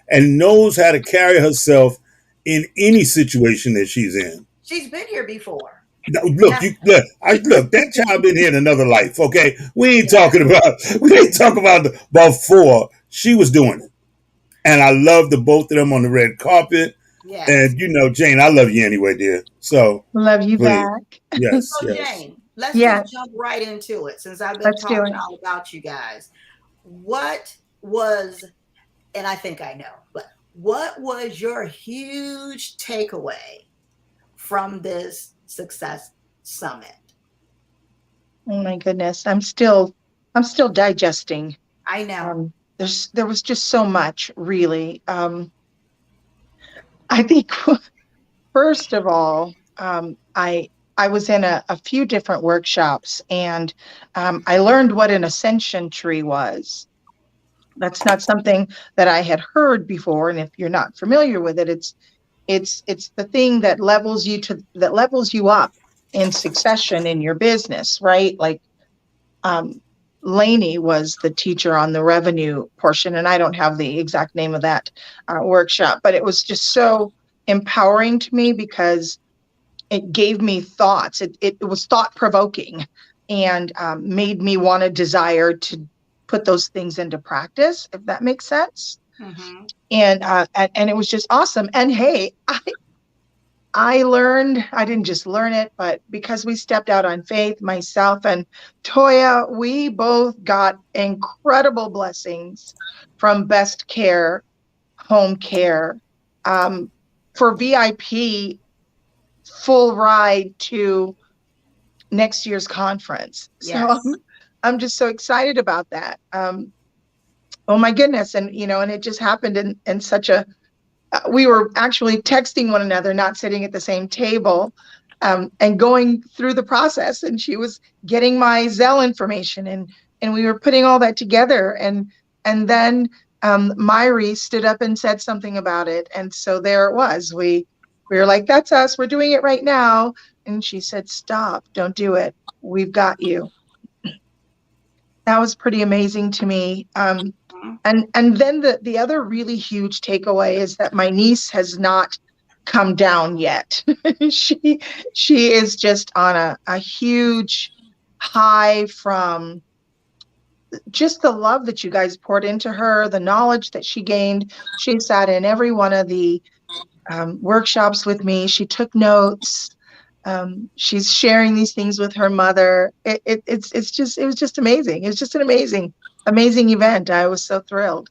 and knows how to carry herself in any situation that she's in. She's been here before. No, look, that child been here in another life. Okay, we ain't talking about before she was doing it, and I love the both of them on the red carpet. Yeah. And Jane, I love you anyway, dear. So love you back. Yes. So Jane, let's just jump right into it since I've been talking all about you guys. What was, and I think I know, but what was your huge takeaway from this Success Summit? Oh my goodness. I'm still digesting. I know. There was just so much, really. I think first of all, I was in a few different workshops, and I learned what an ascension tree was. That's not something that I had heard before, and if you're not familiar with it, it's the thing that levels you up in succession in your business, right? Like Lainey was the teacher on the revenue portion, and I don't have the exact name of that workshop, but it was just so empowering to me because it gave me thoughts. It was thought provoking, and made me want to desire to put those things into practice, if that makes sense. Mm-hmm. And it was just awesome. And hey, I learned, I didn't just learn it, but because we stepped out on faith, myself and Toya, we both got incredible blessings from Best Care Home Care, for VIP full ride to next year's conference. Yes. So I'm just so excited about that. Oh my goodness. And, and it just happened in such a, we were actually texting one another, not sitting at the same table, and going through the process. And she was getting my Zelle information, and we were putting all that together. And then Myri stood up and said something about it. And so there it was. We were like, that's us. We're doing it right now. And she said, stop, don't do it. We've got you. That was pretty amazing to me. And then the other really huge takeaway is that my niece has not come down yet. She is just on a huge high from just the love that you guys poured into her, the knowledge that she gained. She sat in every one of the workshops with me. She took notes. She's sharing these things with her mother. It was just amazing. It was just an amazing event. I was so thrilled.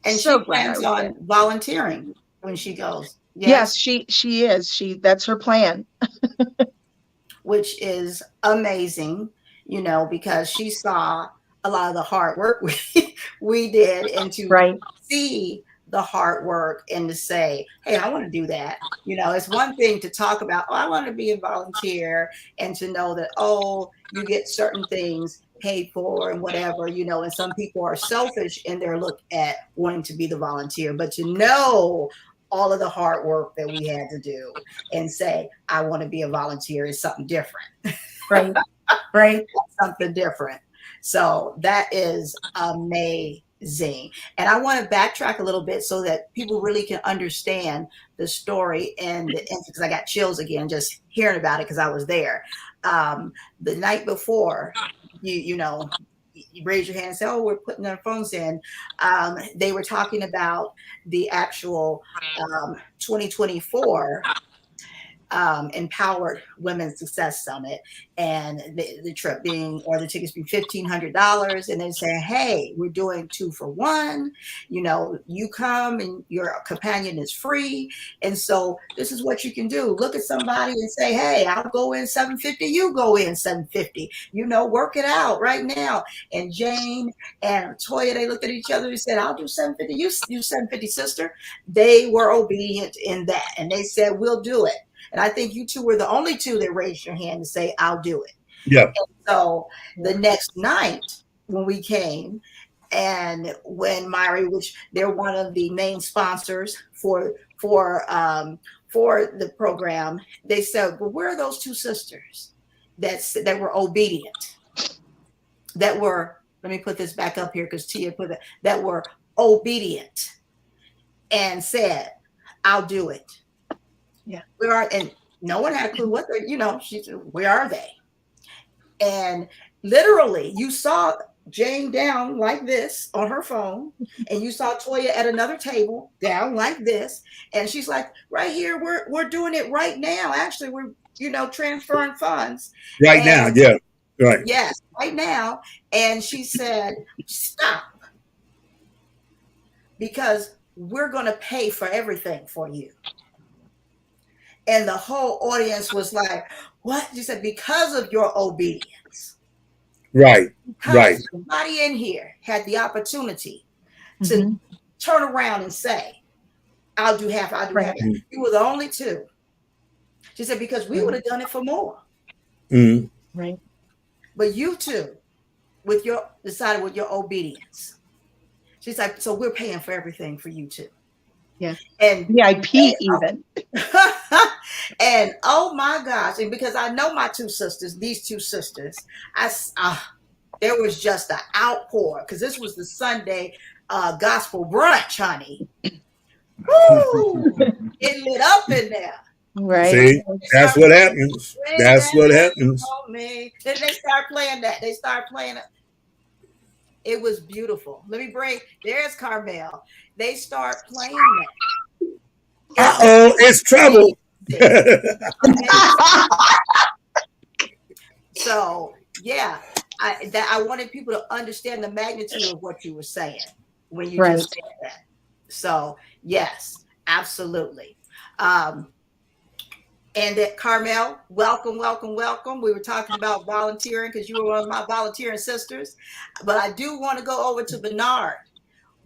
And so she plans on volunteering when she goes. Yes, she is. That's her plan. Which is amazing, because she saw a lot of the hard work we did, and to see the hard work and to say, hey, I want to do that. It's one thing to talk about, I want to be a volunteer, and to know that, you get certain things paid for and whatever, and some people are selfish in their look at wanting to be the volunteer, but to know all of the hard work that we had to do and say, I want to be a volunteer is something different. Right. Something different. So that is amazing. And I want to backtrack a little bit so that people really can understand the story, and because I got chills again just hearing about it because I was there. The night before, you raise your hand and say, we're putting our phones in. They were talking about the actual 2024 Empowered Women's Success Summit, and the trip the tickets being $1,500, and they say, hey, we're doing 2 for 1. You come and your companion is free, and so this is what you can do. Look at somebody and say, hey, I'll go in $750, you go in $750. Work it out right now. And Jane and Toya, they looked at each other and said, I'll do $750. You do $750, sister. They were obedient in that, and they said, we'll do it. And I think you two were the only two that raised your hand to say, I'll do it. Yeah. And so the next night when we came, and when Myri, which they're one of the main sponsors for the program, they said, well, where are those 2 sisters that were obedient? That were, let me put this back up here because Tia put that were obedient and said, I'll do it. Yeah. And no one had a clue what she said, where are they? And literally you saw Jane down like this on her phone, and you saw Toya at another table down like this, and she's like, right here, we're doing it right now. Actually, we're transferring funds right now. Yeah, right. Yes, right now. And she said, stop, because we're going to pay for everything for you. And the whole audience was like, what? She said, because of your obedience. Right. Somebody in here had the opportunity to turn around and say, I'll do half. I'll do half. You were the only two. She said, because we would have done it for more. Mm. Right. But you two, decided with your obedience. She's like, so we're paying for everything for you two. Yeah. And VIP even. And oh my gosh, and because I know my two sisters, these two sisters, there was just an outpour because this was the Sunday gospel brunch, honey. Woo! It lit up in there. Right. See, that's what happens. That's what happens. Then they start playing that. They start playing it. It was beautiful. There's Carmel. They start playing that. Uh-oh, it's trouble. So yeah, I wanted people to understand the magnitude of what you were saying when you just said that. So yes, absolutely. And that Carmel, welcome. We were talking about volunteering because you were one of my volunteering sisters. But I do want to go over to Bernard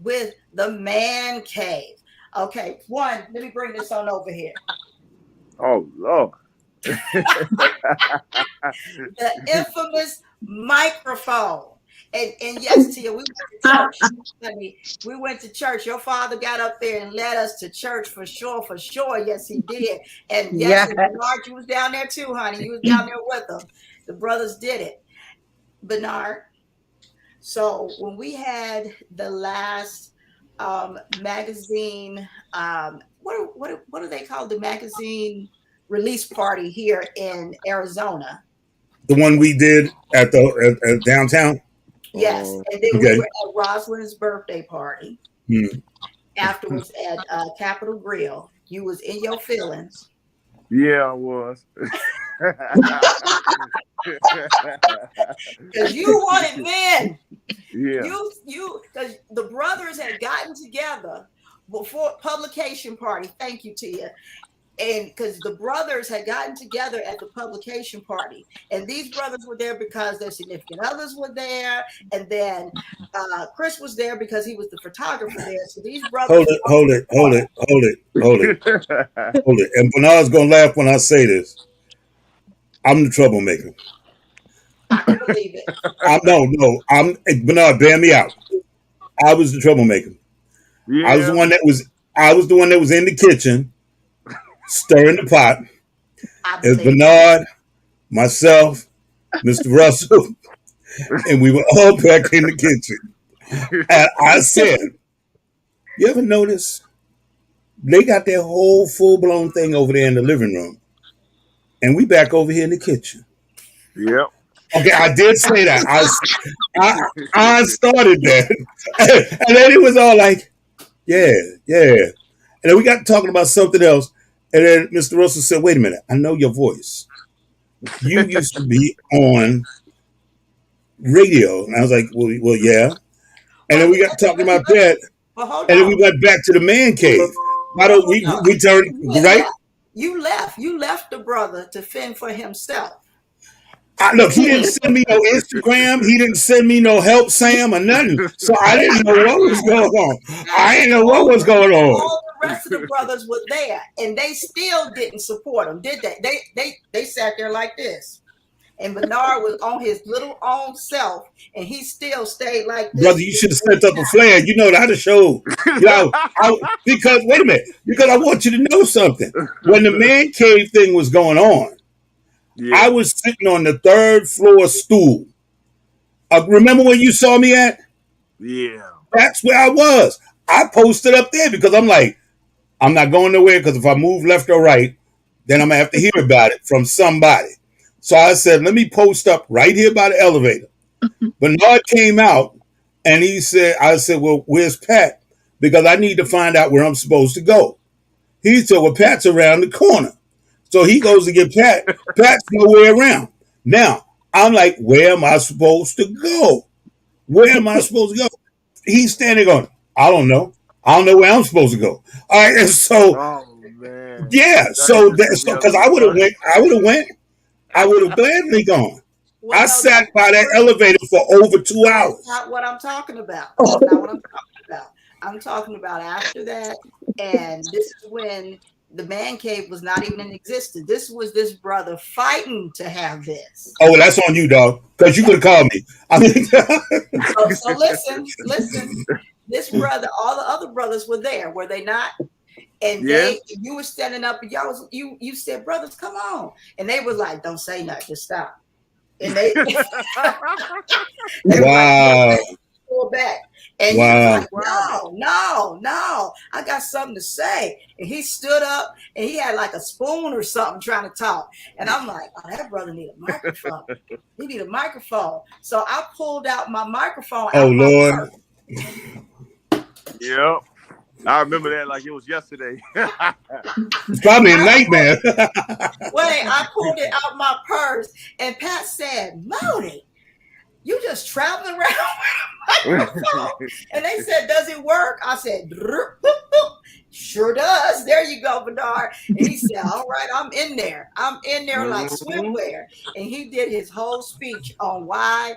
with the man cave. Okay, let me bring this on over here. Oh, Lord. The infamous microphone. And yes, Tia, we went to church. Honey, we went to church. Your father got up there and led us to church for sure. Yes, he did. And yes, Bernard, you was down there too, honey. You was down there with them. The brothers did it. Bernard. So when we had the last magazine, what do they call the magazine release party here in Arizona? The one we did at the downtown. Yes, and then we were at Rosalind's birthday party. Afterwards at Capitol Grill. You was in your feelings. Yeah, I was. Because you wanted men. Yeah. You because the brothers had gotten together before publication party. Thank you, Tia. And because the brothers had gotten together at the publication party, and these brothers were there because their significant others were there, and then Chris was there because he was the photographer there. So these brothers. Hold it. And Bernard's gonna laugh when I say this. I'm the troublemaker. I can believe it. Bernard, bear me out. I was the troublemaker. Yeah. I was the one that was in the kitchen stirring the pot. It's Bernard, myself, Mr. Russell, and we were all back in the kitchen. And I said, you ever notice they got their whole full-blown thing over there in the living room, and we back over here in the kitchen? Yep. Okay, I did say that. I started that. And then it was all like, yeah. And then we got talking about something else. And then Mr. Russell said, wait a minute, I know your voice. You used to be on radio. And I was like, well, yeah. And then we got talking about that. And then we went back to the man cave. Why don't we turn, right? You left the brother to fend for himself. Look, he didn't send me no Instagram. He didn't send me no help Sam or nothing. So I didn't know what was going on. I didn't know what was going on. All the rest of the brothers were there, and they still didn't support him, did they? They sat there like this. And Bernard was on his little own self, and he still stayed like this. Brother, you should have sent up a flare. You know that to show. Because wait a minute. Because I want you to know something. When the man cave thing was going on, I was sitting on the 3rd floor stool. Remember where you saw me at? Yeah. That's where I was. I posted up there because I'm like, I'm not going nowhere because if I move left or right, then I'm going to have to hear about it from somebody. So I said, let me post up right here by the elevator. Bernard came out and I said, well, where's Pat? Because I need to find out where I'm supposed to go. He said, well, Pat's around the corner. So he goes to get Pat. Pat's nowhere around. Now, I'm like, where am I supposed to go? Where am I supposed to go? He's standing going, I don't know. I don't know where I'm supposed to go. All right, and so, yeah, so because I would have gladly gone. Well, I sat by that elevator for over 2 hours. That's not what I'm talking about. That's not what I'm talking about. I'm talking about after that, And this is when the man cave was not even in existence. This was this brother fighting to have this. Oh, well, that's on you, dog. Because you could have called me. I mean, So listen. This brother, all the other brothers were there, were they not? And Yes. you were standing up, and y'all was you said, brothers, come on, and they was like, don't say nothing, just stop. And they were wow. like, go back. And he Wow. was like, no, I got something to say. And he stood up and he had like a spoon or something trying to talk. And I'm like, oh, that brother need a microphone. He need a microphone. So I pulled out my microphone. Oh, Lord. Yep. I remember that like it was yesterday. It's probably a nightmare. Wait, I pulled it out my purse, and Pat said, Modi, you just traveling around with a microphone? And they said, does it work? I said, sure does. There you go, Bernard. And he said, all right, I'm in there like swimwear. And he did his whole speech on why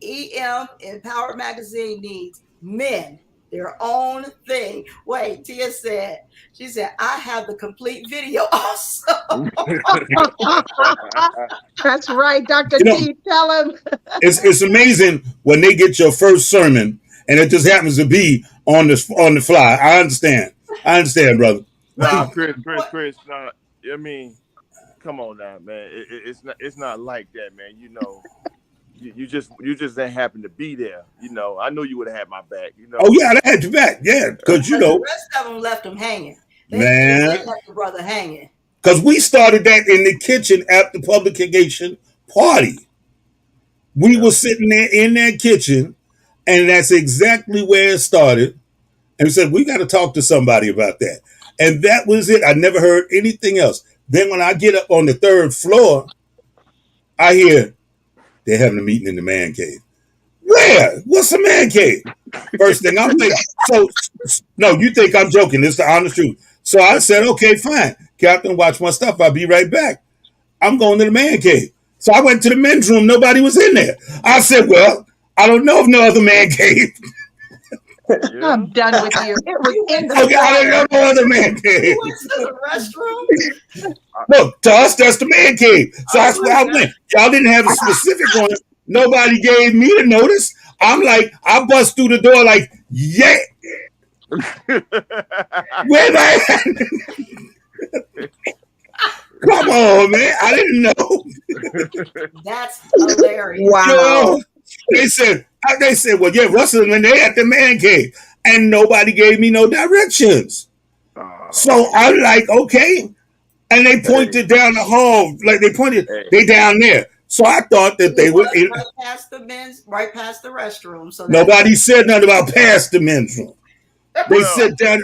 Empowered Magazine needs men, their own thing. Wait, Tia said, she said, I have the complete video also. That's right, Dr. You know, T, tell him. it's amazing when they get your first sermon and it just happens to be on the fly. I understand, brother. Nah, Chris. Nah, I mean, come on now, man. It's not like that, man. You know, you just didn't happen to be there. You know, I know you would have had my back. You know. Oh yeah, I had your back. Yeah, because you know, the rest of them left him hanging. They man, left the brother hanging. because we started that in the kitchen at the publication party. We were sitting there in that kitchen, and that's exactly where it started. And we said, we got to talk to somebody about that. And that was it. I never heard anything else. Then when I get up on the third floor, I hear they're having a meeting in the man cave. Where? What's the man cave? First thing I'm thinking, so, no, you think I'm joking. It's the honest truth. So I said, okay, fine. Captain, watch my stuff. I'll be right back. I'm going to the man cave. So I went to the men's room. Nobody was in there. I said, well, I don't know of no other man cave. Yeah. I'm done with you. It was in the Okay, I don't know no other man cave. You went to the restroom? Look, to us, that's the man cave. So that's where I went. Y'all didn't have a specific one. Nobody gave me the notice. I'm like, I bust through the door like, yeah. Where at? Come on, man. I didn't know. That's hilarious. Wow. You know, they said, well, yeah, Russell, when they at the man cave. And nobody gave me no directions. So I'm like, okay. And they pointed down the hall. Like they down there. So I thought that they were right past the restroom. So nobody said nothing about past the men's room. They said down.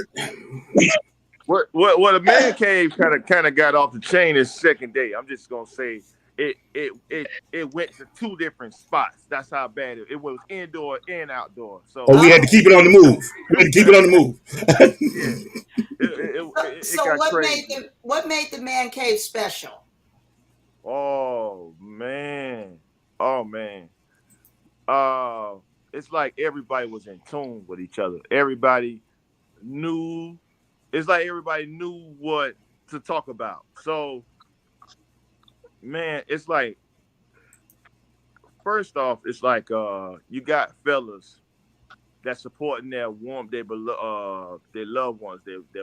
What a man cave kind of got off the chain is second day. I'm just gonna say it went to two different spots. That's how bad it was, indoor and outdoor. So we had to keep it on the move. So what made the man cave special? Oh man. It's like everybody was in tune with each other. Everybody knew. It's like everybody knew what to talk about. So, man, it's like, first off, it's like you got fellas that supporting their loved ones, their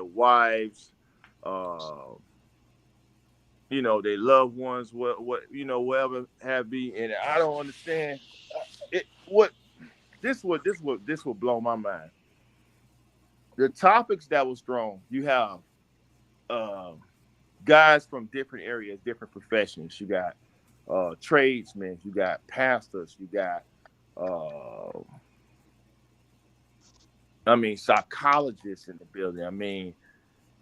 wives, you know, their loved ones, what you know, whatever have be. And I don't understand this would blow my mind. The topics that was thrown, you have guys from different areas, different professions. You got tradesmen, you got pastors, you got psychologists in the building. I mean,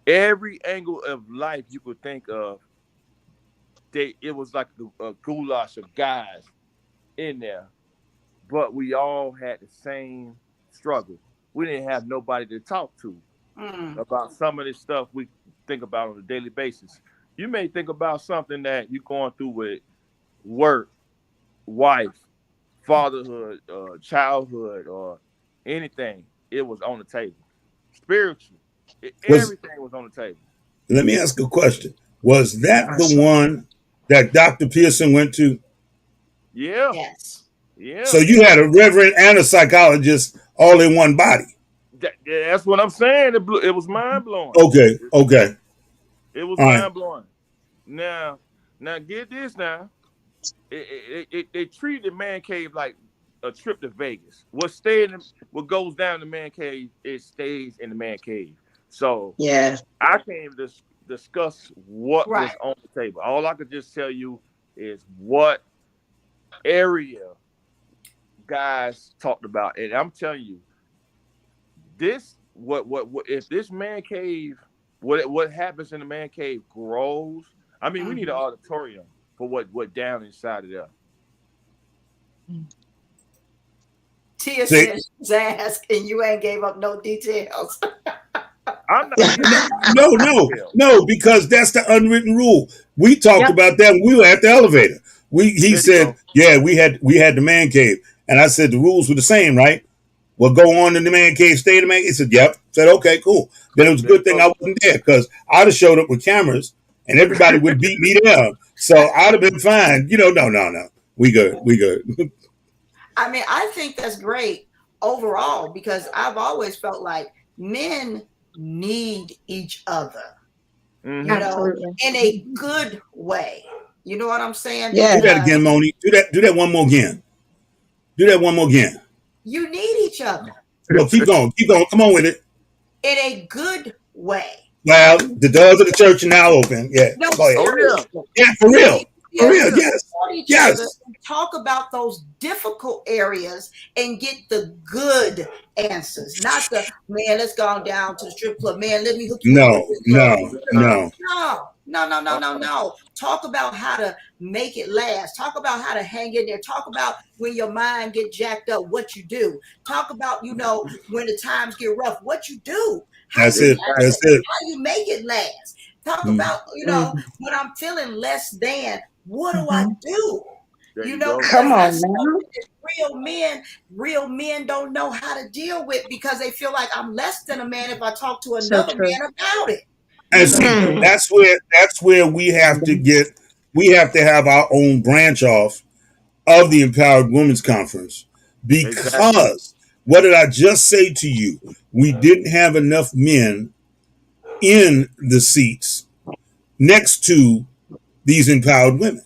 every angle of life you could think of, it was like a goulash of guys in there, but we all had the same struggle. We didn't have nobody to talk to about some of this stuff we think about on a daily basis. You may think about something that you're going through with work, wife, fatherhood, childhood, or anything. It was on the table. Spiritual. Everything was on the table. Let me ask a question. Was that the one that Dr. Pearson went to? Yeah. Yes. Yeah. So you had a reverend and a psychologist all in one body. That's what I'm saying. It was mind blowing. Okay. It was all right. mind blowing. Now get this now. They treated the man cave like a trip to Vegas. What goes down in the man cave, it stays in the man cave. So I came to discuss what was on the table. All I could just tell you is what area guys talked about, and I'm telling you, this what if this man cave, what happens in the man cave grows. I mean, we need an auditorium for what down inside of there. Tia says she's asked, and you ain't gave up no details. I'm not no, because that's the unwritten rule. We talked about that when we were at the elevator. He said, we had the man cave, and I said the rules were the same, right? What go on in the man cave, stay in the man cave. He said, yep. Said, okay, cool. Then it was a good thing I wasn't there, because I'd have showed up with cameras and everybody would beat me down. So I'd have been fine. No. We good. I mean, I think that's great overall, because I've always felt like men need each other, Mm-hmm. you know, in a good way. You know what I'm saying? Yeah. Do that again, Moni. Do that one more again. You need each other. No, keep going. Come on with it. In a good way. Well, the doors of the church are now open. Yeah. No, yeah, for real. For real, yes. Talk about those difficult areas and get the good answers, not the man. Let's go down to the strip club, man. Let me hook you up. No. Talk about how to make it last. Talk about how to hang in there. Talk about when your mind get jacked up, what you do. Talk about when the times get rough, what you do. That's it. How you make it last. Talk about when I'm feeling less than. What do I do? Come on, man. Real men don't know how to deal with, because they feel like I'm less than a man if I talk to another man about it. And see, that's where we have to have our own branch off of the Empowered Women's Conference, because what did I just say to you? We didn't have enough men in the seats next to these empowered women.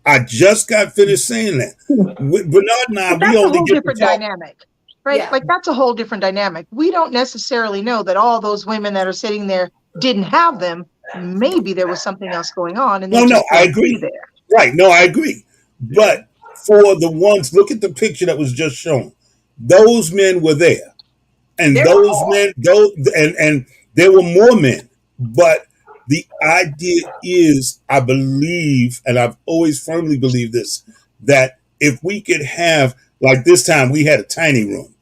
I just got finished saying that. Bernard and I, that's a whole different dynamic, right? Yeah. Like, that's a whole different dynamic. We don't necessarily know that all those women that are sitting there didn't have them. Maybe there was something else going on. And I agree. There. Right. No, I agree. But for the ones, look at the picture that was just shown. Those men were there. And there were more men. But the idea is, I believe, and I've always firmly believed this, that if we could have, like this time, we had a tiny room,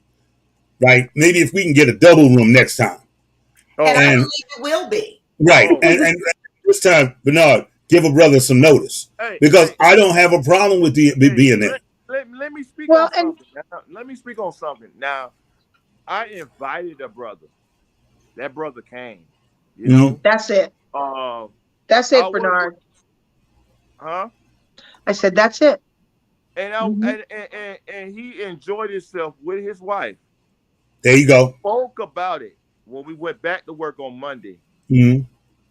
right? Maybe if we can get a double room next time. And I believe it will be. Right. And this time, Bernard, give a brother some notice. Because I don't have a problem with being there. Let me speak on something. Let me speak on something. Now, I invited a brother. That brother came. You know? That's it. That's it, Bernard. Huh? I said that's it. And and he enjoyed himself with his wife. There you go. Spoke about it when we went back to work on Monday. Mm-hmm.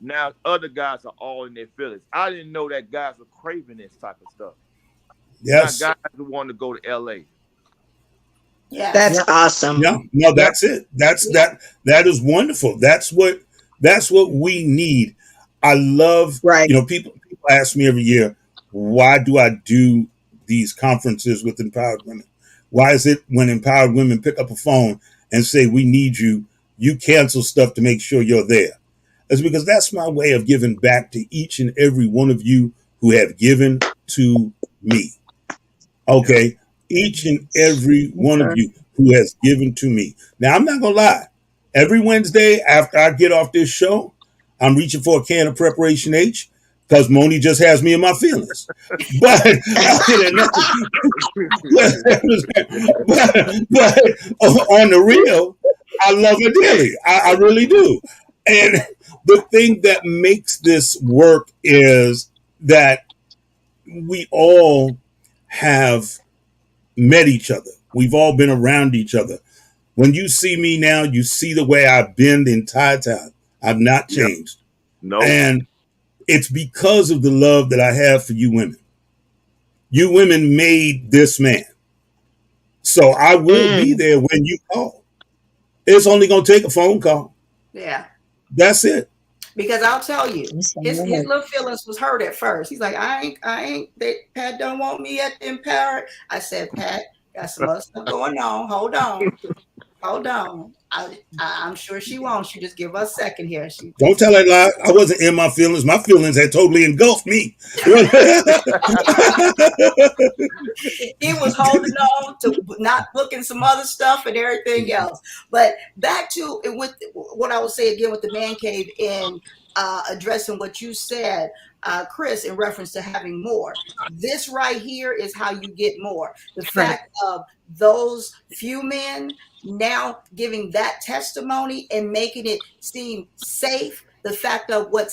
Now other guys are all in their feelings. I didn't know that guys were craving this type of stuff. Yes. Now guys who want to go to LA. Yeah, that's awesome. Yeah, no, that's it. That is wonderful. That's what we need. I love, people ask me every year, why do I do these conferences with empowered women? Why is it when empowered women pick up a phone and say, we need you, you cancel stuff to make sure you're there? It's because that's my way of giving back to each and every one of you who have given to me. Okay? Each and every one of you who has given to me. Now, I'm not going to lie. Every Wednesday after I get off this show, I'm reaching for a can of Preparation H, because Moni just has me in my feelings. But on the real, I love her dearly. I really do. And the thing that makes this work is that we all have met each other. We've all been around each other. When you see me now, you see the way I've been the entire time. I've not changed. No. And it's because of the love that I have for you women. You women made this man. So I will be there when you call. It's only going to take a phone call. Yeah. That's it. Because I'll tell you, his little feelings was hurt at first. He's like, Pat don't want me at the Empowered. I said, Pat, got some other stuff going on. Hold on. I'm sure she won't. You just give us a second here. Don't tell that lie. I wasn't in my feelings. My feelings had totally engulfed me. He was holding on to not booking some other stuff and everything else. But back to with what I would say again with the man cave and addressing what you said, Chris, in reference to having more. This right here is how you get more. The fact of those few men now giving that testimony and making it seem safe. The fact of what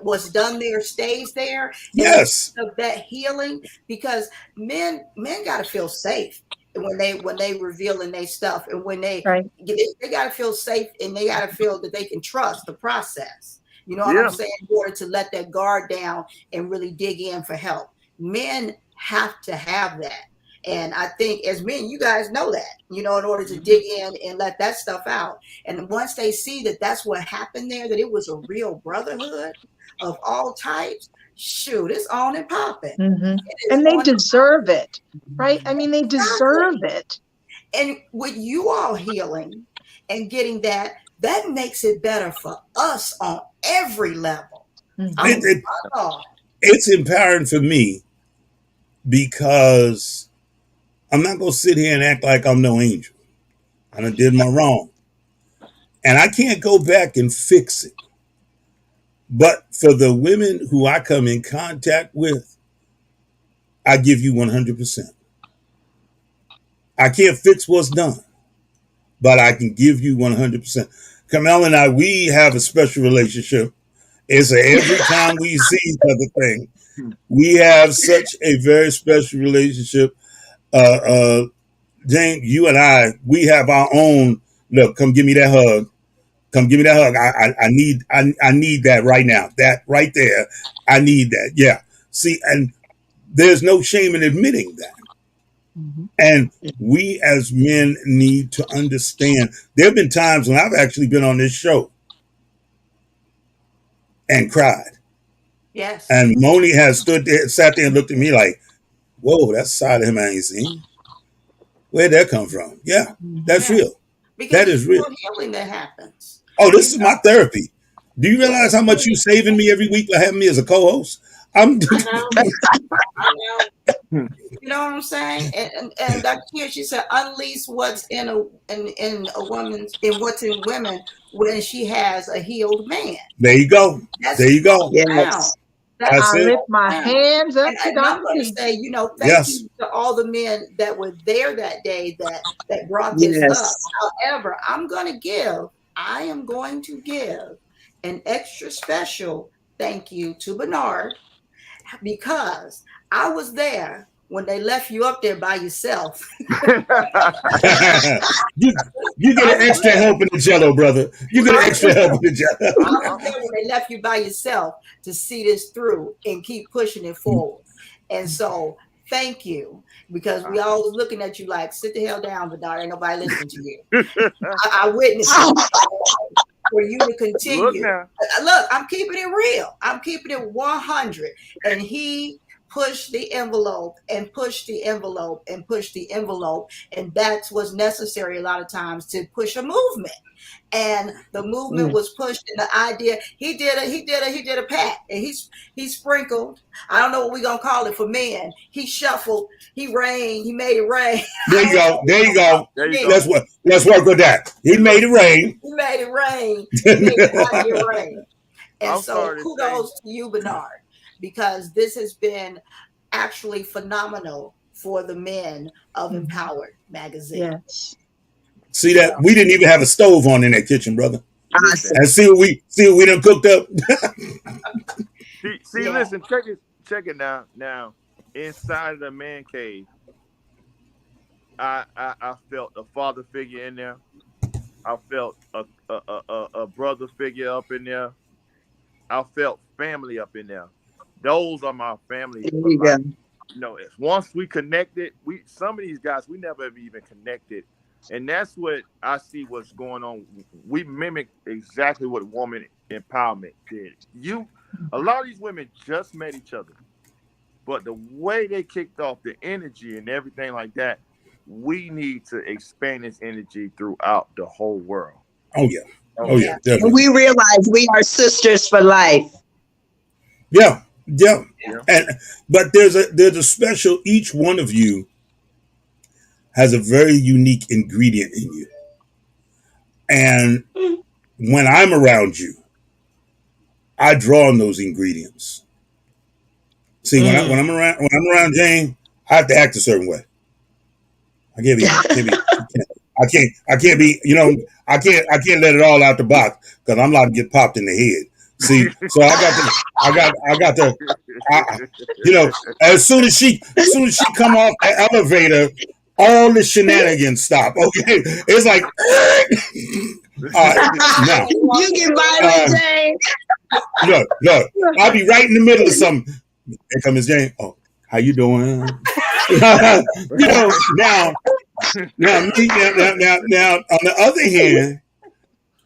was done there stays there. Yes. Of that healing, because men got to feel safe when they revealing their stuff, and when they got to feel safe, and they got to feel that they can trust the process. You know what I'm saying? In order to let that guard down and really dig in for help, men have to have that. And I think as men, you guys know that, in order to dig in and let that stuff out. And once they see that that's what happened there, that it was a real brotherhood of all types, shoot, it's on and popping. And they deserve it, right? I mean, they deserve it. And with you all healing and getting that makes it better for us on every level. It's empowering for me because I'm not going to sit here and act like I'm no angel. I done did my wrong. And I can't go back and fix it. But for the women who I come in contact with, I give you 100%. I can't fix what's done, but I can give you 100%. Carmel and I, we have a special relationship. It's every time we see each other thing. We have such a very special relationship. Jane, you and I, we have our own. Look, come give me that hug. Come give me that hug. I need that right now. That right there. I need that. Yeah. See, and there's no shame in admitting that. And we as men need to understand. There have been times when I've actually been on this show and cried. Yes. And Moni has sat there and looked at me like, whoa, that's a side of him I ain't seen. Where'd that come from? Yeah, that's real. Because that is real. Healing that happens. Oh, this is my therapy. Do you realize how much you saving me every week by having me as a co-host? I know. You know what I'm saying? And Dr. Kia, she said, unleash what's in a woman's, in what's in women when she has a healed man. There you go. There you go. Yes. I lift my hands up to God. I'm going to say, thank you to all the men that were there that day that brought this up. However, I am going to give an extra special thank you to Bernard, because I was there when they left you up there by yourself. you get an extra help in the jello, brother. You get an extra help in the jello. I was there when they left you by yourself to see this through and keep pushing it forward. And so thank you, because we all was looking at you like, sit the hell down, Bernard. Ain't nobody listening to you. I witnessed for you to continue. Look, I'm keeping it real. I'm keeping it 100. And he pushed the envelope and pushed the envelope and pushed the envelope. And that's what's necessary a lot of times to push a movement. And the movement was pushed, and the idea, he did a pat, and he sprinkled. I don't know what we're gonna call it for men. He shuffled, he rained, he made it rain. There you go. Let's work with that. He made it rain. He made it rain. He made the idea rain. And so kudos to you, Bernard, because this has been actually phenomenal for the men of Empowered Magazine. Yes. See that? We didn't even have a stove on in that kitchen, brother. Listen, And see what we done cooked up. see, listen, check it now. Now, inside of the man cave, I felt a father figure in there. I felt a brother figure up in there. I felt family up in there. Those are my family. There you go. You know, once we connected, some of these guys we never have even connected, and that's what I see what's going on. We mimic exactly what woman empowerment did. A lot of these women just met each other, but the way they kicked off, the energy and everything like that, we need to expand this energy throughout the whole world. Oh yeah. Oh yeah. Definitely. We realize we are sisters for life. Yeah. But there's a special. Each one of you has a very unique ingredient in you, and when I'm around you, I draw on those ingredients. See, when I'm around Jane, I have to act a certain way. I can't be. You know, I can't let it all out the box because I'm about to get popped in the head. See, so I got to, you know, as soon as she come off the elevator, all the shenanigans stop. Okay, it's like, now You get violent, Jane. look, I'll be right in the middle of something. Here comes Miss Jane. Oh, how you doing? You know, now, on the other hand,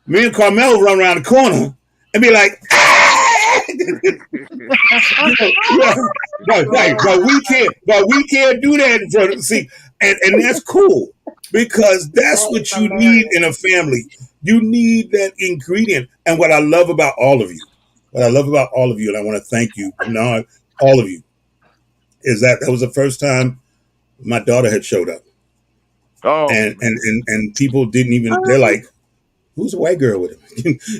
me and Carmel run around the corner and be like, but we can't do that in front of, see, and that's cool because that's what you need in a family. You need that ingredient. And what I love about all of you, and I want to thank you, Bernard, all of you, is that was the first time my daughter had showed up. Oh, and people didn't even, they're like, who's a white girl with him?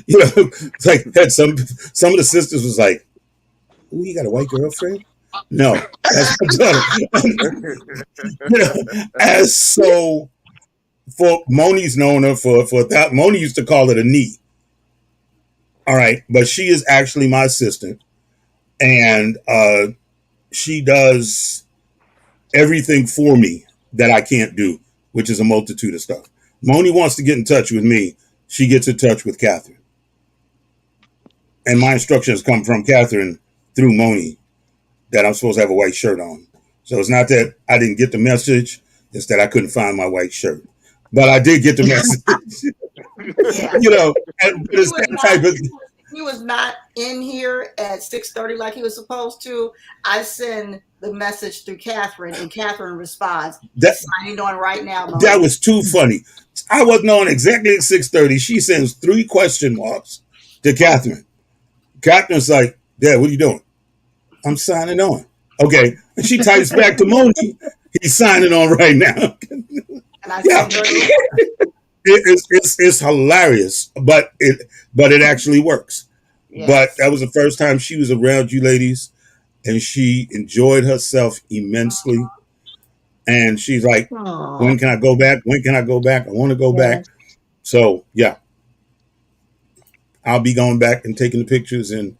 You know, it's like had some of the sisters was like, "Ooh, you got a white girlfriend?" No, that's my daughter. You know, as so for Moni's known her for that. Moni used to call it a knee. All right, but she is actually my assistant, and she does everything for me that I can't do, which is a multitude of stuff. Moni wants to get in touch with me. She gets in touch with Catherine. And my instructions come from Catherine through Moni that I'm supposed to have a white shirt on. So it's not that I didn't get the message. It's that I couldn't find my white shirt. But I did get the message. You know, but it's that type of... He was not in here at 6:30 like he was supposed to. I send the message through Catherine, and Catherine responds, signing on right now. Mom. That was too funny. I wasn't on exactly at 6:30. She sends 3 question marks to Catherine. Catherine's like, Dad, what are you doing? I'm signing on. Okay. And she types back to Moni, he's signing on right now. And I Yeah. It's hilarious, but it actually works. Yes. But that was the first time she was around you ladies, and she enjoyed herself immensely. And she's like, Aww. when can I go back? When can I go back? I want to go back. So yeah, I'll be going back and taking the pictures, and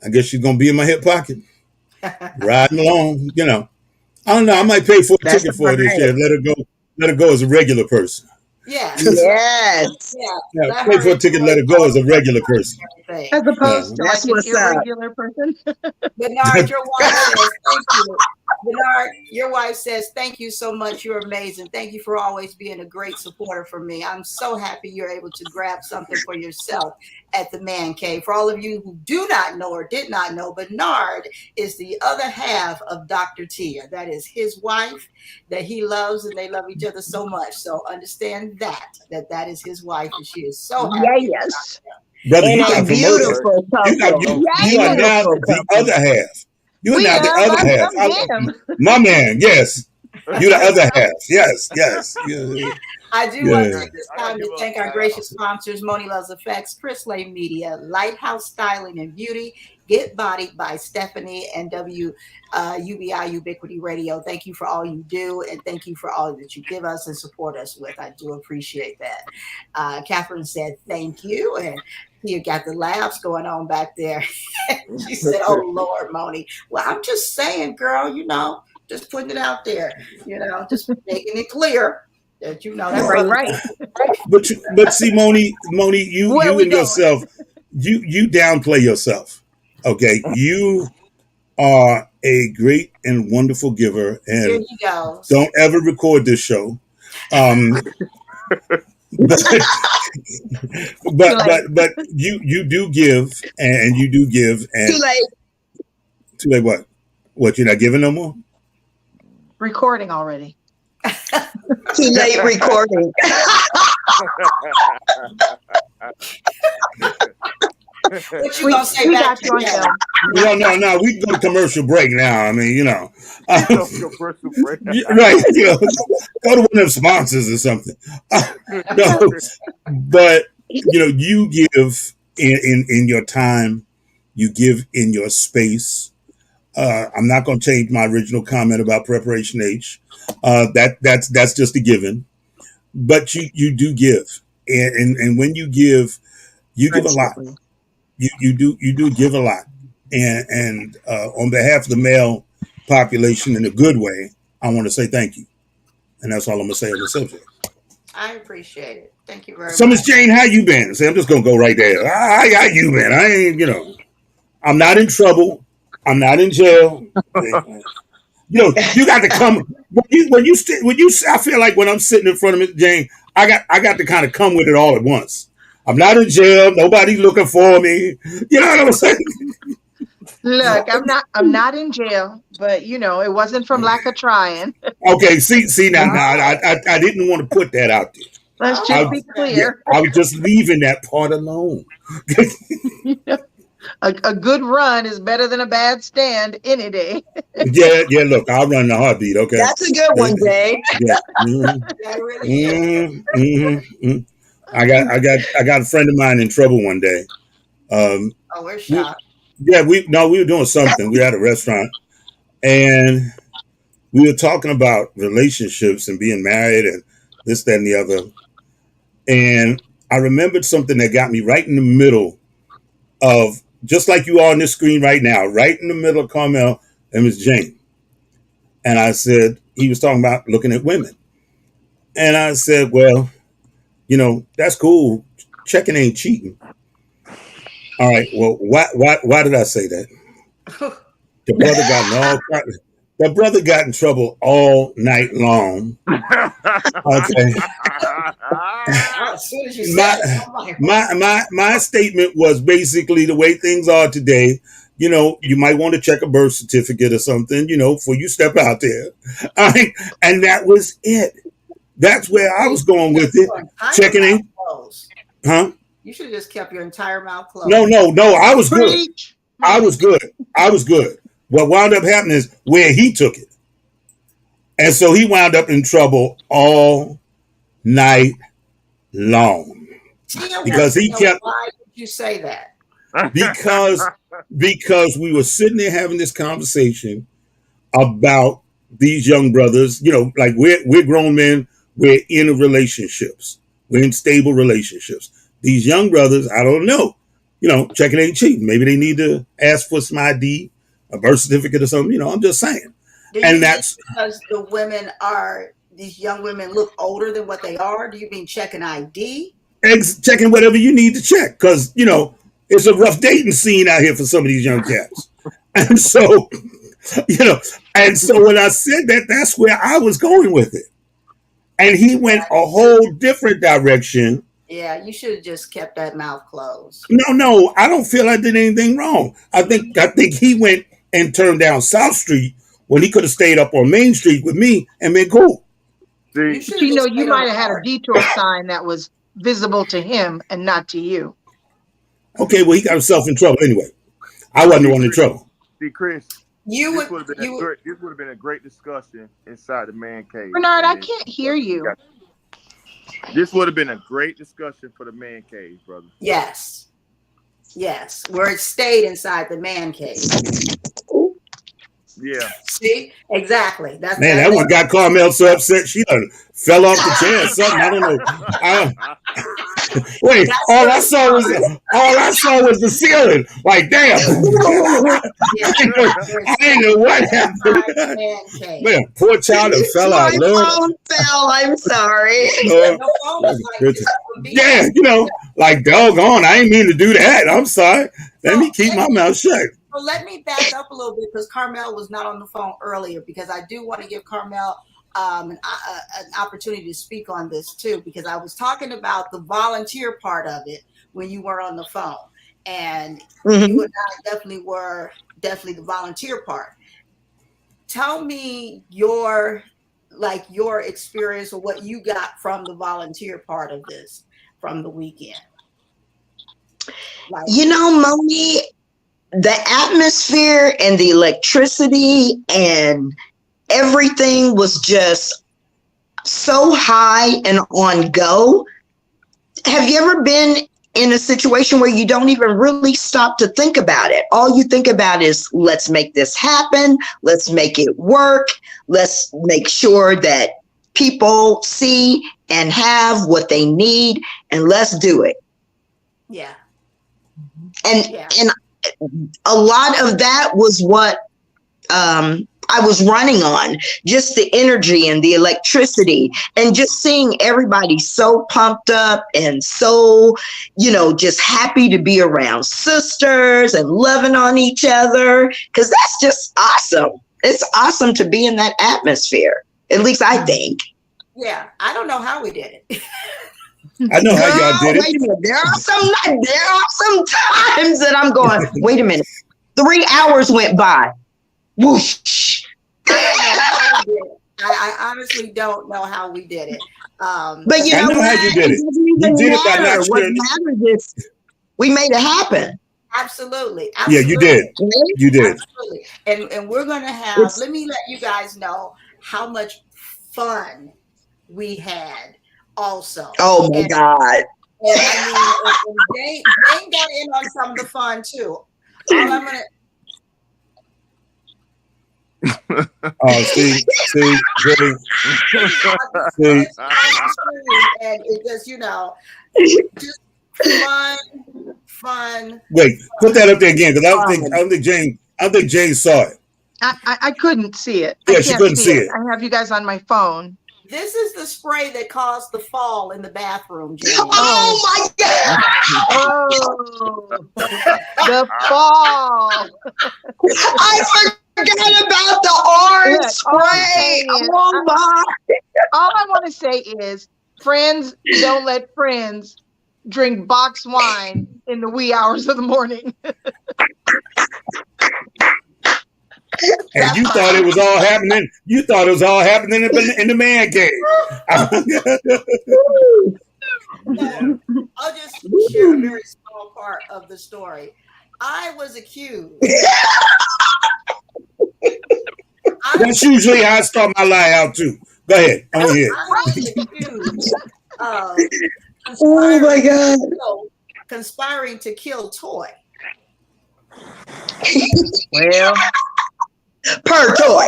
I guess she's gonna be in my hip pocket, riding along. You know, I don't know. I might pay for a ticket for her this year. Let her go as a regular person. Yeah. Yes. Yeah. Pay for a ticket. Let her go as a regular person. As opposed to That's like what's an up. irregular person. Bernard, your wife says thank you. Bernard, your wife says thank you so much. You're amazing. Thank you for always being a great supporter for me. I'm so happy you're able to grab something for yourself at the Man Cave. For all of you who do not know or did not know, Bernard is the other half of Dr. Tia. That is his wife that he loves, and they love each other so much. So understand that is his wife, and she is so happy. Yes. Brother, And you a got promoted. beautiful You are now the other half. You are now the other half. My man, yes. You're the other half. Yes. I do want to Yeah. take this time to thank our gracious sponsors, Moni Loves Effects, Chris Lay Media, Lighthouse Styling and Beauty, Get Bodied by Stephanie, and UBI Ubiquity Radio. Thank you for all you do, and thank you for all that you give us and support us with. I do appreciate that. Catherine said thank you, and you got the laughs going on back there. She said, "Oh Lord, Moni." Well, I'm just saying, girl, just putting it out there, just making it clear that that Right. But see, Moni, you and yourself, you downplay yourself. Okay, you are a great and wonderful giver, Here and you go. don't ever record this show. But you do give, and you do give, and Too late. too late. What you're not giving no more? Recording already. Too late recording. What you gonna say back to that? No. We can go to commercial break now. I mean, Commercial break. right? Go to one of them sponsors or something. No, but you give in your time, you give in your space. I'm not going to change my original comment about Preparation H. That's just a given. But you do give, and when you give a lot. You do give a lot, and on behalf of the male population in a good way, I want to say thank you, and that's all I'm gonna say on the subject. I appreciate it. Thank you very So, much. Miss Jane, how you been? See, I'm just gonna go right there. How you been? I ain't, I'm not in trouble. I'm not in jail. You got to come when you I feel like when I'm sitting in front of Miss Jane, I got to kind of come with it all at once. I'm not in jail. Nobody's looking for me. You know what I'm saying? Look, I'm not in jail, but it wasn't from lack of trying. Okay, see now, I didn't want to put that out there. Let's just be clear. I was just leaving that part alone. A good run is better than a bad stand any day. Yeah. Look, I'll run the heartbeat. Okay, That's a good one, Jay. Yeah. I got a friend of mine in trouble one day. We're shocked. We were doing something. We had a restaurant, and we were talking about relationships and being married and this, that, and the other. And I remembered something that got me right in the middle of, just like you are on this screen right now, right in the middle of Carmel and Miss Jane. And I said, he was talking about looking at women. And I said, well, that's cool. Checking ain't cheating. All right. Well, why did I say that? The brother got in trouble all night long. Okay. My statement was basically the way things are today. You might want to check a birth certificate or something, before you step out there. All right. And that was it. That's where I was going with it. Checking in. Huh? You should have just kept your entire mouth closed. No. I was good. I was good. What wound up happening is where he took it. And so he wound up in trouble all night long. Because he kept. Why did you say that? Because we were sitting there having this conversation about these young brothers. Like we're grown men. We're in relationships. We're in stable relationships. These young brothers, I don't know. Checking ain't cheating. Maybe they need to ask for some ID, a birth certificate or something. I'm just saying. And that's because these young women look older than what they are. Do you mean checking ID? Checking whatever you need to check. Because, it's a rough dating scene out here for some of these young cats. And so, when I said that, that's where I was going with it. And he went a whole different direction. Yeah, you should have just kept that mouth closed. No, I don't feel I did anything wrong. I think he went and turned down South Street when he could have stayed up on Main Street with me and been cool. You might have had a detour sign that was visible to him and not to you. Okay, well, he got himself in trouble anyway. I wasn't the one in trouble. See, Chris, this would have been a great discussion inside the man cave. Bernard, I can't hear you. This would have been a great discussion for the man cave, brother. Yes. Yes. Where it stayed inside the man cave. Yeah. See? Exactly. That's Man, that one got Carmel so upset she done fell off the chair or something. I don't know. Wait, all I saw was the ceiling. Like, damn. I didn't know what happened. Man, poor child that fell out. My phone fell. I'm sorry. Yeah, like doggone, I ain't mean to do that. I'm sorry. Let me keep my mouth shut. So let me back up a little bit because Carmel was not on the phone earlier, because I do want to give Carmel an opportunity to speak on this too, because I was talking about the volunteer part of it when you were on the phone, and you and I definitely were the volunteer part. Tell me your experience or what you got from the volunteer part of this from the weekend. Moni, the atmosphere and the electricity and everything was just so high and on go. Have you ever been in a situation where you don't even really stop to think about it? All you think about is, let's make this happen. Let's make it work. Let's make sure that people see and have what they need, and let's do it. Yeah. And a lot of that was what I was running on, just the energy and the electricity, and just seeing everybody so pumped up and so, just happy to be around sisters and loving on each other, because that's just awesome. It's awesome to be in that atmosphere, at least I think. Yeah, I don't know how we did it. I know how y'all did it. Wait a minute. There are some times that I'm going, wait a minute. 3 hours went by. Whoosh. I honestly don't know how we did it. But I know how you did it. You did it by not what matters is we made it happen. Absolutely. Yeah, you did. You did. Absolutely. And we're going to have, let me let you guys know how much fun we had also. Oh my God. And Jane got in on some of the fun too. All I'm going to see, and it just, just fun. Wait, put that up there again, because I don't think Jane saw it. I couldn't see it. Yeah, she couldn't see it. I have you guys on my phone. This is the spray that caused the fall in the bathroom, Jane. Oh my God! Oh, the fall. I forgot about the orange spray. Oh my! All I want to say is, friends don't let friends drink box wine in the wee hours of the morning. And you thought it was all happening. You thought it was all happening in the man cave. I'll just share a very small part of the story. I was accused. That's usually how I start my lie out too. Go ahead. I was accused of oh my God. Conspiring to kill Toy. Well, per toy.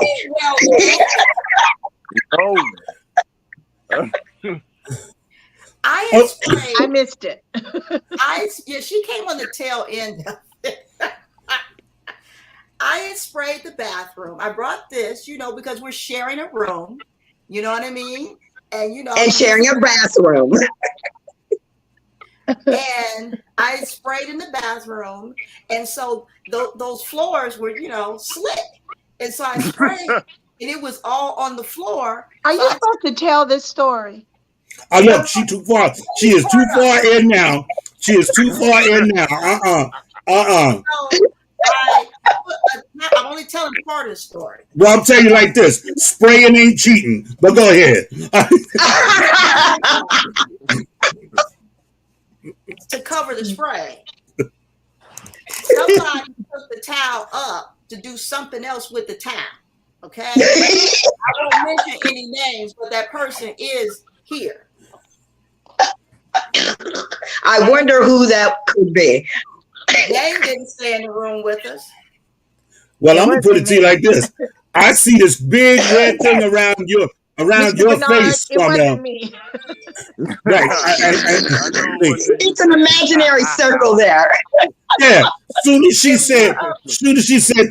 I missed it. She came on the tail end of it. I had sprayed the bathroom. I brought this, because we're sharing a room. You know what I mean? And sharing a bathroom. And I sprayed in the bathroom, and so those floors were, slick. And so I sprayed, and it was all on the floor. Are you supposed to tell this story? Oh, look, she's too far. She is too far in now. She is too far in now. I'm only telling part of the story. Well, I'll tell you like this: spraying ain't cheating. But go ahead. To cover the spray, somebody took the towel up to do something else with the towel. Okay, I won't mention any names, but that person is here. I wonder who that could be. Jane didn't stay in the room with us. Well, It I'm gonna put it wasn't to you me. like this. I see this big red thing around your Mr. Bernard, face, it wasn't Carmel. me. Right. I know what It's an imaginary circle there. Yeah. Soon as she said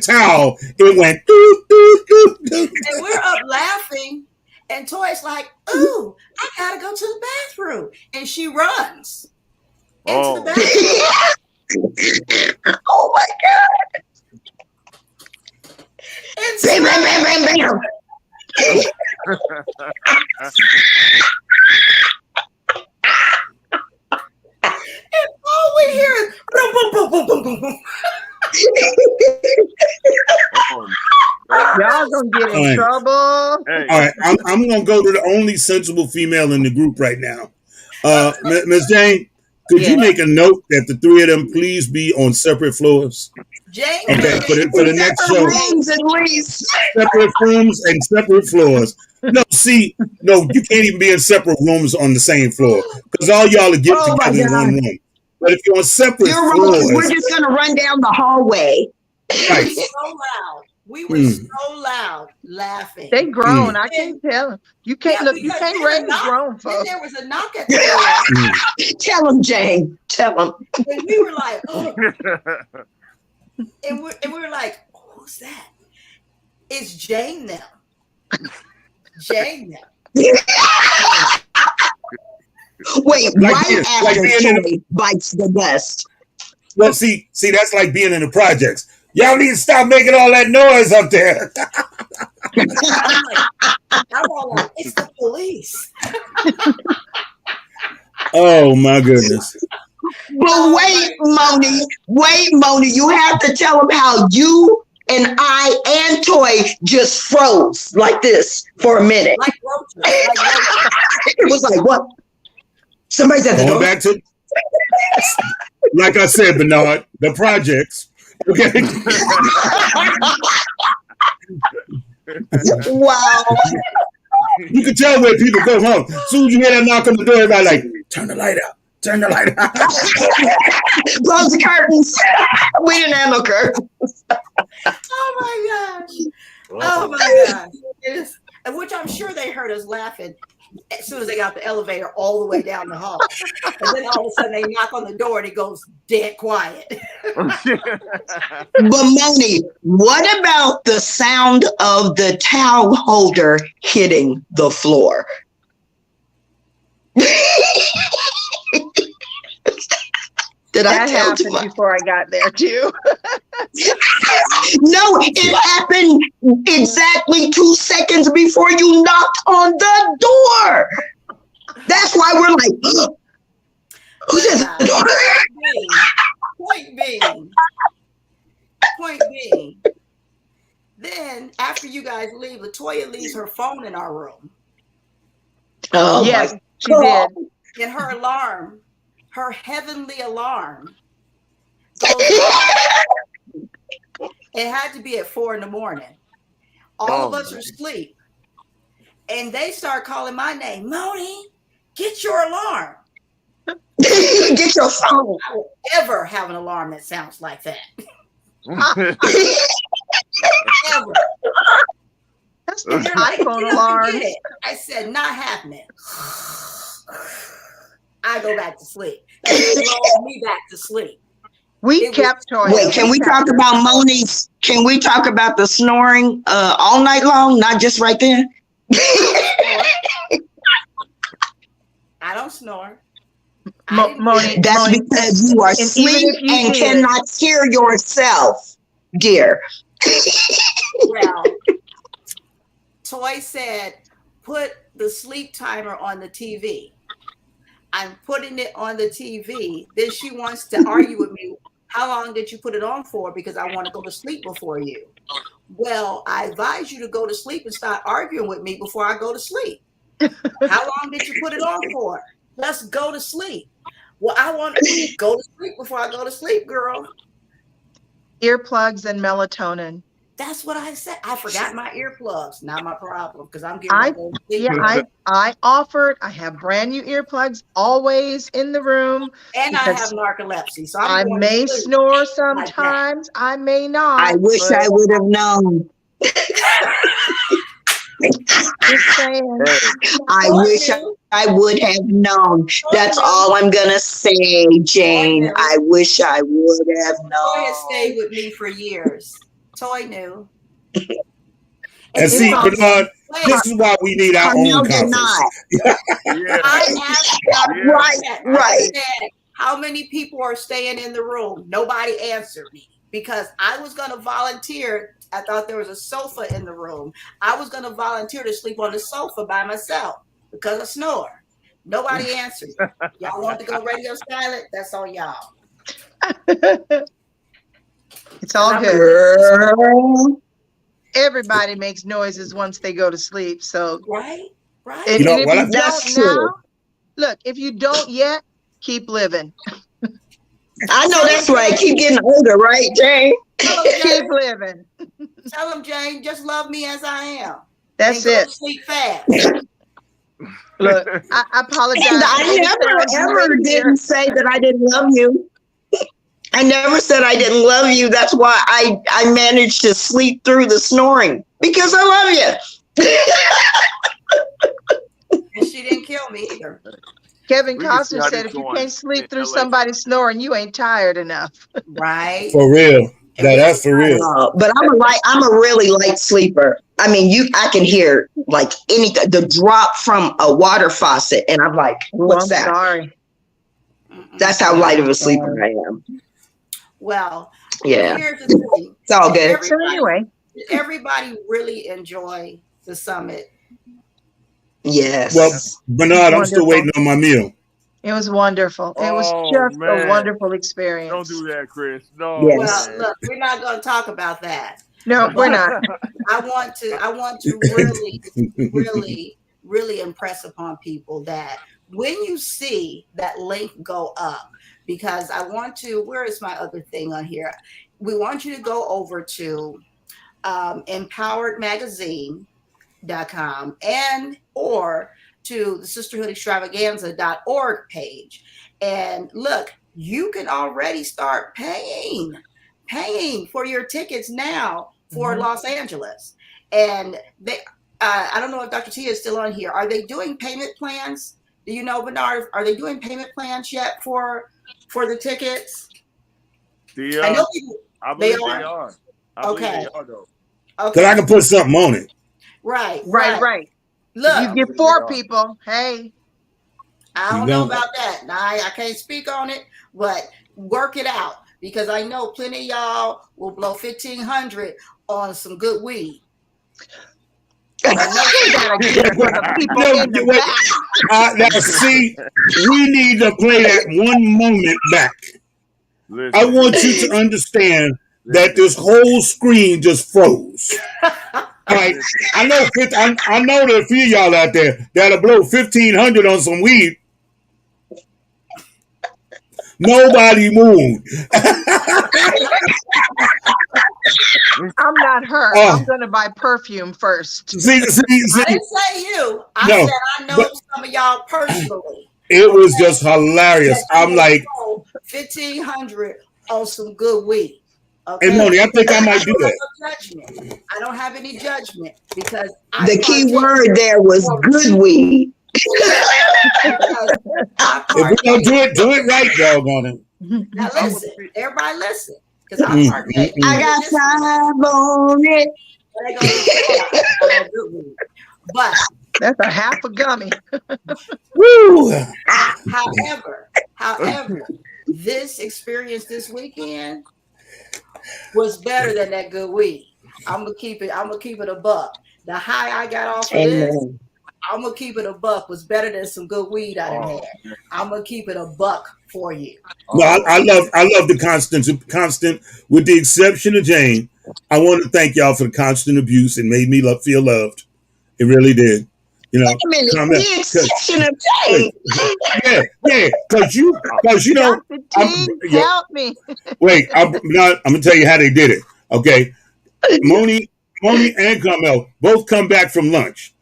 towel, it went doo, doo, doo, doo. And we're up laughing. And Toy's like, ooh, I gotta go to the bathroom. And she runs into the bathroom. Oh my God. And Bam, bam, bam, bam, bam. all we hear is boom, boom, boom, boom, boom, boom, boom. Y'all gonna get in Hey. trouble. Hey, All right, I'm gonna go to the only sensible female in the group right now. Ms. Jane, could you make a note that the three of them please be on separate floors? Jane, Okay, for the next show, Rooms at least. separate rooms and separate floors. No, you can't even be in separate rooms on the same floor because all y'all are get Oh my together in one God. room. But if you're on separate You're right. floors, We're just gonna run down the hallway. right? so loud. We were so loud laughing. They grown. I can't tell them. You can't look. You because can't then raise a knock- grown Then folks. there was a knock at the door. Tell them, Jane. Tell them. And we were like, oh. and we were like, who's that? It's Jane now. Jane now. Wait, Like right this, like after being in Toy bites the dust. Well, see, that's like being in the projects. Y'all need to stop making all that noise up there. I'm all like, it's the police. Oh my goodness. But wait, Moni, you have to tell them how you and I and Toy just froze like this for a minute. Like roaches. It was like, what? Somebody's at the Going door. back to, like I said, Bernard, the projects. Okay. Wow. You can tell where people go home. As soon as you hear that knock on the door, everybody like, turn the light out. Turn the light out. Close the curtains. We didn't have no curtains. Oh my gosh. Oh my gosh. It is, which I'm sure they heard us laughing as soon as they got the elevator all the way down the hall. And then all of a sudden they knock on the door and it goes dead quiet. But Moni, what about the sound of the towel holder hitting the floor? Did I That tell too happened much? before I got there too. No, it happened exactly 2 seconds before you knocked on the door. That's why we're like, who's at the door? Point being, then after you guys leave, Latoya leaves her phone in our room. Oh, Yes, my she God. did. And her alarm, her heavenly alarm, goes off. It had to be at 4 a.m. All of us are asleep. And they start calling my name. Moni, get your alarm. Get your phone. I will ever have an alarm that sounds like that. Ever. That's the And they're like, iPhone "Get up and alarm. get it." I said, not happening. I go back to sleep. And they roll me back to sleep. We It kept Toya. Wait, can we talk about Moni's? Can we talk about the snoring all night long, not just right there? I don't snore. Moni, That's Moni, because you are and even asleep if you and did- cannot hear yourself, dear. Well, Toy said, put the sleep timer on the TV. I'm putting it on the TV. Then she wants to argue with me. How long did you put it on for? Because I want to go to sleep before you. Well, I advise you to go to sleep and start arguing with me before I go to sleep. How long did you put it on for? Let's go to sleep. Well, I want to go to sleep before I go to sleep, girl. earplugs and melatonin. That's what I said. I forgot my earplugs. Not my problem because I'm getting ready to go to sleep. Yeah, I offered. I have brand new earplugs always in the room. And I have because narcolepsy, so I I'm going may to sleep snore like that. sometimes. I may not. I wish but I would have known. Just saying. I wish I would have known. That's all I'm gonna say, Jane. I wish I would have Toy known. has stayed with me for years. Toy knew. And see, Bernard, this is why we need our Carmel own did conference. not. Yeah. I asked Dr. Right, Brett, right. I said, how many people are staying in the room? Nobody answered me because I was going to volunteer. I thought there was a sofa in the room. I was going to volunteer to sleep on the sofa by myself because I snore. Nobody answered. Y'all want to go radio silent? That's on y'all. It's all good. Girl. Everybody makes noises once they go to sleep. So Right. And, You know and if what? you That's don't true. now, look, if you don't yet, keep living. I know that's right. Keep getting older, right, Jane? Keep living. Tell them, Jane, just love me as I am. That's and go it. to sleep fast. Look, I apologize. And I never ever didn't say that I didn't love you. I never said I didn't love you. That's why I managed to sleep through the snoring because I love you. And she didn't kill me either. Kevin We can see Costner how said, this if you going can't sleep in through LA. somebody snoring, you ain't tired enough. Right. For real. That's for real. But I'm a really light sleeper. I mean, I can hear like anything, the drop from a water faucet, and I'm like, what's that? Sorry. That's how light of a sleeper I am. Well, Yeah. here's the thing. It's all good. So anyway, Everybody really enjoy the summit. Yes. Well, Bernard, I'm still waiting on my meal. it was wonderful. It was just a wonderful experience. Don't do that, Chris. No. Yes. Well, look, we're not going to talk about that. No, we're not. I want to really impress upon people that when you see that link go up, because I want to, where is my other thing on here? We want you to go over to empoweredmagazine.com and or to the sisterhoodextravaganza.org page. And look, you can already start paying for your tickets now for Los Angeles. And they, I don't know if Dr. Tia is still on here. Are they doing payment plans? Do you know, Bernard, are they doing payment plans yet for the tickets? I know I believe they are. I believe they are, though. Okay. Because I can put something on it. Right. Look, If you get 4 people, hey. I don't know about that. Now, I can't speak on it, but work it out because I know plenty of y'all will blow $1,500 on some good weed. I know you gotta get it for the people in the back. Now, see, we need to play that one moment back. Listen. I want you to understand that this whole screen just froze. Like, I know there are a few of y'all out there that'll blow $1,500 on some weed. Nobody moved. I'm not her. I'm gonna buy perfume first. See. I didn't say you. I said I know some of y'all personally. It was just hilarious. I'm like, $1,500 on some good weed. Okay? Hey, Moni, I think I might do that. I don't have any judgment because the key word there was good weed. If we don't do it right, doggone it. Now listen, everybody listen, because I partake. I got 5 on it. But that's a half a gummy. Woo! However, this experience this weekend was better than that good weed. I'm gonna keep it a buck. The high I got off of this, I'm gonna keep it a buck, was better than some good weed I done had. I'm gonna keep it a buck for you. No, I love the constant, with the exception of Jane. I want to thank y'all for the constant abuse. It made me feel loved. It really did. You know, the exception of Jane. Yeah, because you know, help me. wait, I'm gonna tell you how they did it. Okay, Moni and Carmel both come back from lunch.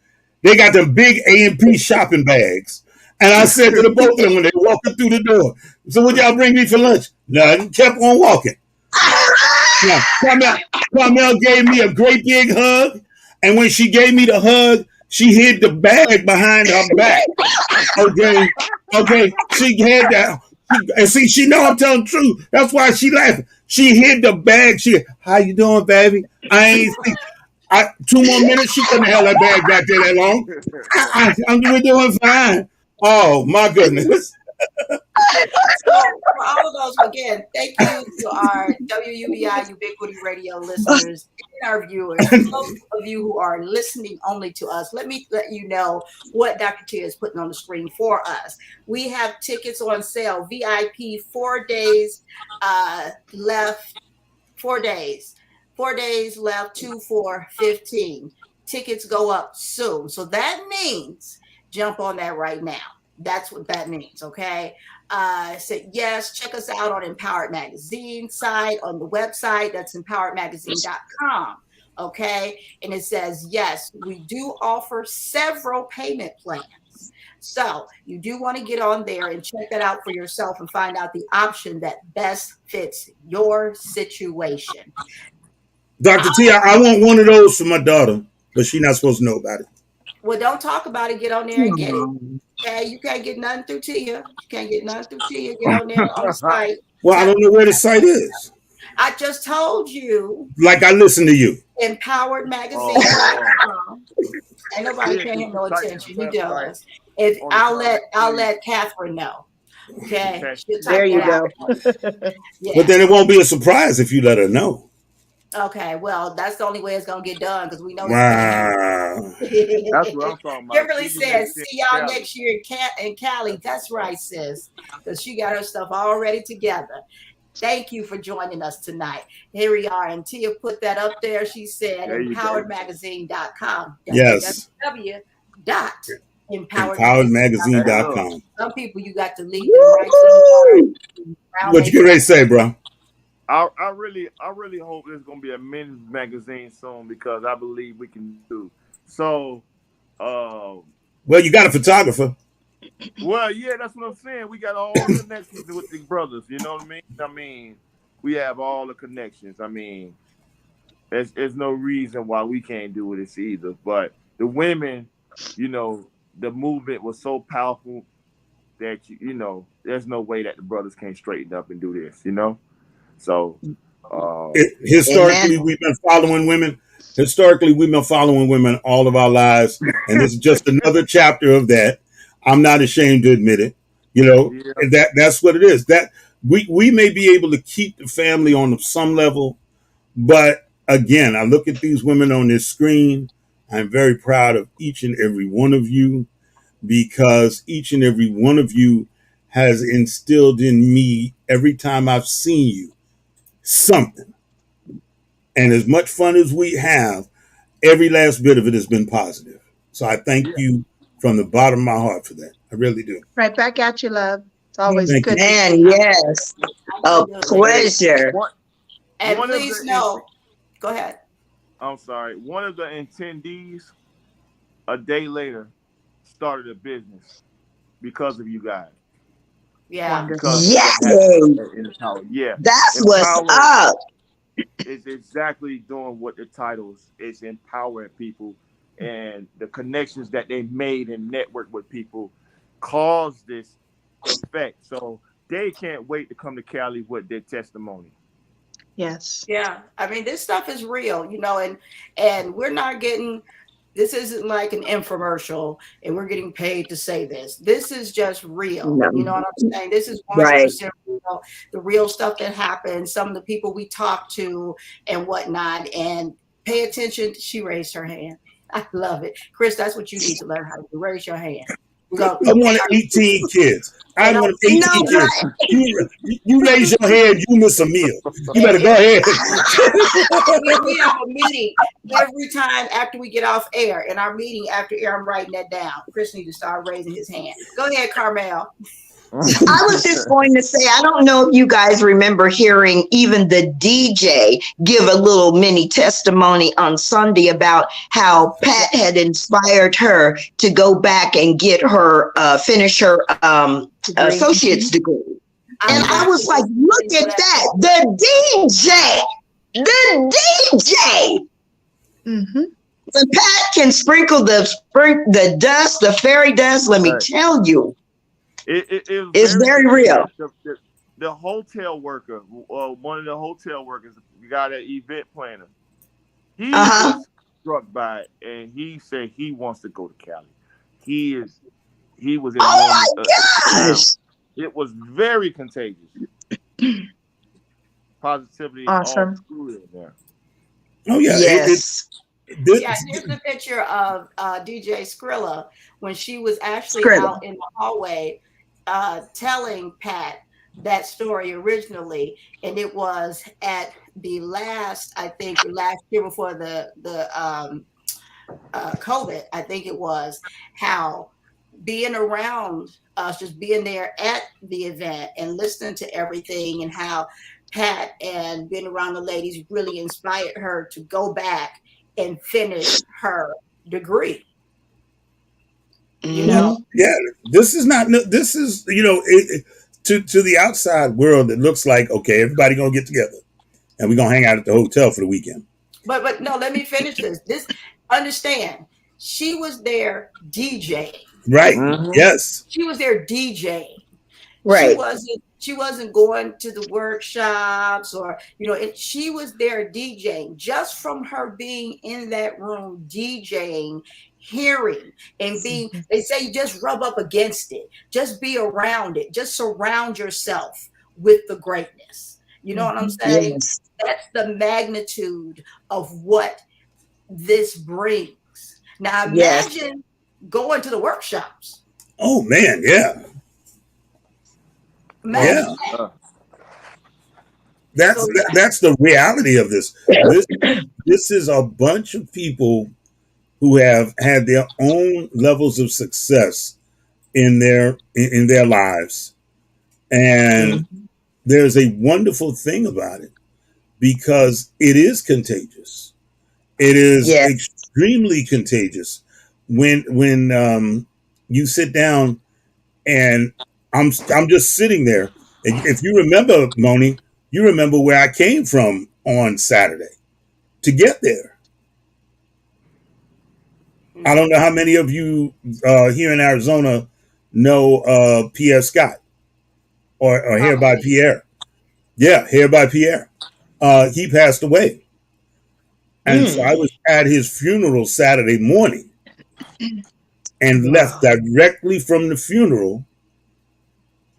They got them big A&P shopping bags. And I said to the both of them when they walking through the door, so what y'all bring me for lunch? Nothing. Kept on walking. Now, Carmel gave me a great big hug. And when she gave me the hug, she hid the bag behind her back. Okay. She had that. And see, she know I'm telling the truth. That's why she laughing. She hid the bag. How you doing, baby? I ain't see. 2 more minutes, she couldn't have that bag back there that long. We're doing fine. Oh my goodness. So for all of those, again, thank you to our WUBI Ubiquity Radio listeners and our viewers. For those of you who are listening only to us, let me let you know what Dr. Tia is putting on the screen for us. We have tickets on sale, VIP, 4 days left, 4 days. 4 days left, 2, 4, 15. Tickets go up soon. So that means jump on that right now. That's what that means, okay? So yes, check us out on Empowered Magazine site, on the website, that's empoweredmagazine.com, okay? And it says, yes, we do offer several payment plans. So you do want to get on there and check that out for yourself and find out the option that best fits your situation. Dr. T, I want one of those for my daughter, but she's not supposed to know about it. Well, don't talk about it. Get on there and get it. Okay, you can't get nothing through Tia. You can't get nothing through Tia. Get on there on the site. Well, I don't know where the site is. I just told you. Like I listen to you. EmpoweredMagazine.com. Ain't nobody paying him no attention. He does. I'll let Catherine know. Okay. There you go. Yeah. But then it won't be a surprise if you let her know. Okay, well, that's the only way it's gonna get done because we know. Wow. That's what I'm talking about. Kimberly says, "See y'all next year in Cali." That's right, sis, because she got her stuff already together. Thank you for joining us tonight. Here we are, and Tia put that up there. She said, "empoweredmagazine.com." Yes. www.empoweredmagazine.com. Some people you got to leave them right. What you get ready to say, bro? I really hope there's gonna be a men's magazine soon because I believe we can do so. Well, you got a photographer. Well, yeah, that's what I'm saying. We got all the connections with the brothers. You know what I mean? I mean, we have all the connections. I mean, there's no reason why we can't do this either. But the women, you know, the movement was so powerful that you know, there's no way that the brothers can't straighten up and do this. You know. So historically, we've been following women. Historically, we've been following women all of our lives, and this is just another chapter of that. I'm not ashamed to admit it. You know, that's what it is. That we may be able to keep the family on some level, but again, I look at these women on this screen. I'm very proud of each and every one of you because each and every one of you has instilled in me every time I've seen you something. And as much fun as we have, every last bit of it has been positive. So I thank you from the bottom of my heart for that. I really do. Right back at you, love. It's always good. Man, yes. A pleasure. And please know. Go ahead. I'm sorry. One of the attendees, a day later, started a business because of you guys. Yeah. Yeah. That's what's up. It's exactly doing what the titles is, empowering people, and the connections that they made and network with people caused this effect. So they can't wait to come to Cali with their testimony. Yes. Yeah. I mean, this stuff is real, you know, and we're not getting. This isn't like an infomercial and we're getting paid to say this. This is just real. No. You know what I'm saying? This is 100% real. The real stuff that happens, some of the people we talk to and whatnot. And pay attention. She raised her hand. I love it. Chris, that's what you need to learn how to do. Raise your hand. I wanted 18 kids. I wanted 18 kids. You raise your hand, you miss a meal. You better go ahead. We have a meeting every time after we get off air. In our meeting after air, I'm writing that down. Chris needs to start raising his hand. Go ahead, Carmel. I was just going to say, I don't know if you guys remember hearing even the DJ give a little mini testimony on Sunday about how Pat had inspired her to go back and get her, finish her associate's degree. And I was like, look at that, the DJ. Mm-hmm. And Pat can sprinkle the dust, the fairy dust, let me tell you. It's very real. The hotel worker, one of the hotel workers, the guy, that event planner, he was struck by it, and he said he wants to go to Cali. He was in. Oh my gosh! It was very contagious. Positivity, awesome. All through in there. Oh yeah, yes. Here's the picture of DJ Skrilla when she was actually out in the hallway telling Pat that story originally, and it was at the last year before the COVID, I think it was, how being around us, just being there at the event and listening to everything, and how Pat and being around the ladies really inspired her to go back and finish her degree. You know? Yeah, this is to the outside world, it looks like, okay, everybody gonna get together and we're gonna hang out at the hotel for the weekend. But no, let me finish this. Understand, she was there DJing. Right. Yes. She was there DJing. Right. She wasn't going to the workshops or, she was there DJing. Just from her being in that room DJing, hearing and being, they say you just rub up against it, just be around it, just surround yourself with the greatness. You know what I'm saying? Yes. That's the magnitude of what this brings. Now imagine going to the workshops. Oh man, yeah. Imagine that. That's the reality of this. This is a bunch of people who have had their own levels of success in their lives, and there's a wonderful thing about it because it is contagious. It is extremely contagious when you sit down and I'm just sitting there. And if you remember, Moni, you remember where I came from on Saturday to get there. I don't know how many of you here in Arizona know Pierre Scott or Here by Pierre. Yeah, Here by Pierre. He passed away. And so I was at his funeral Saturday morning and left directly from the funeral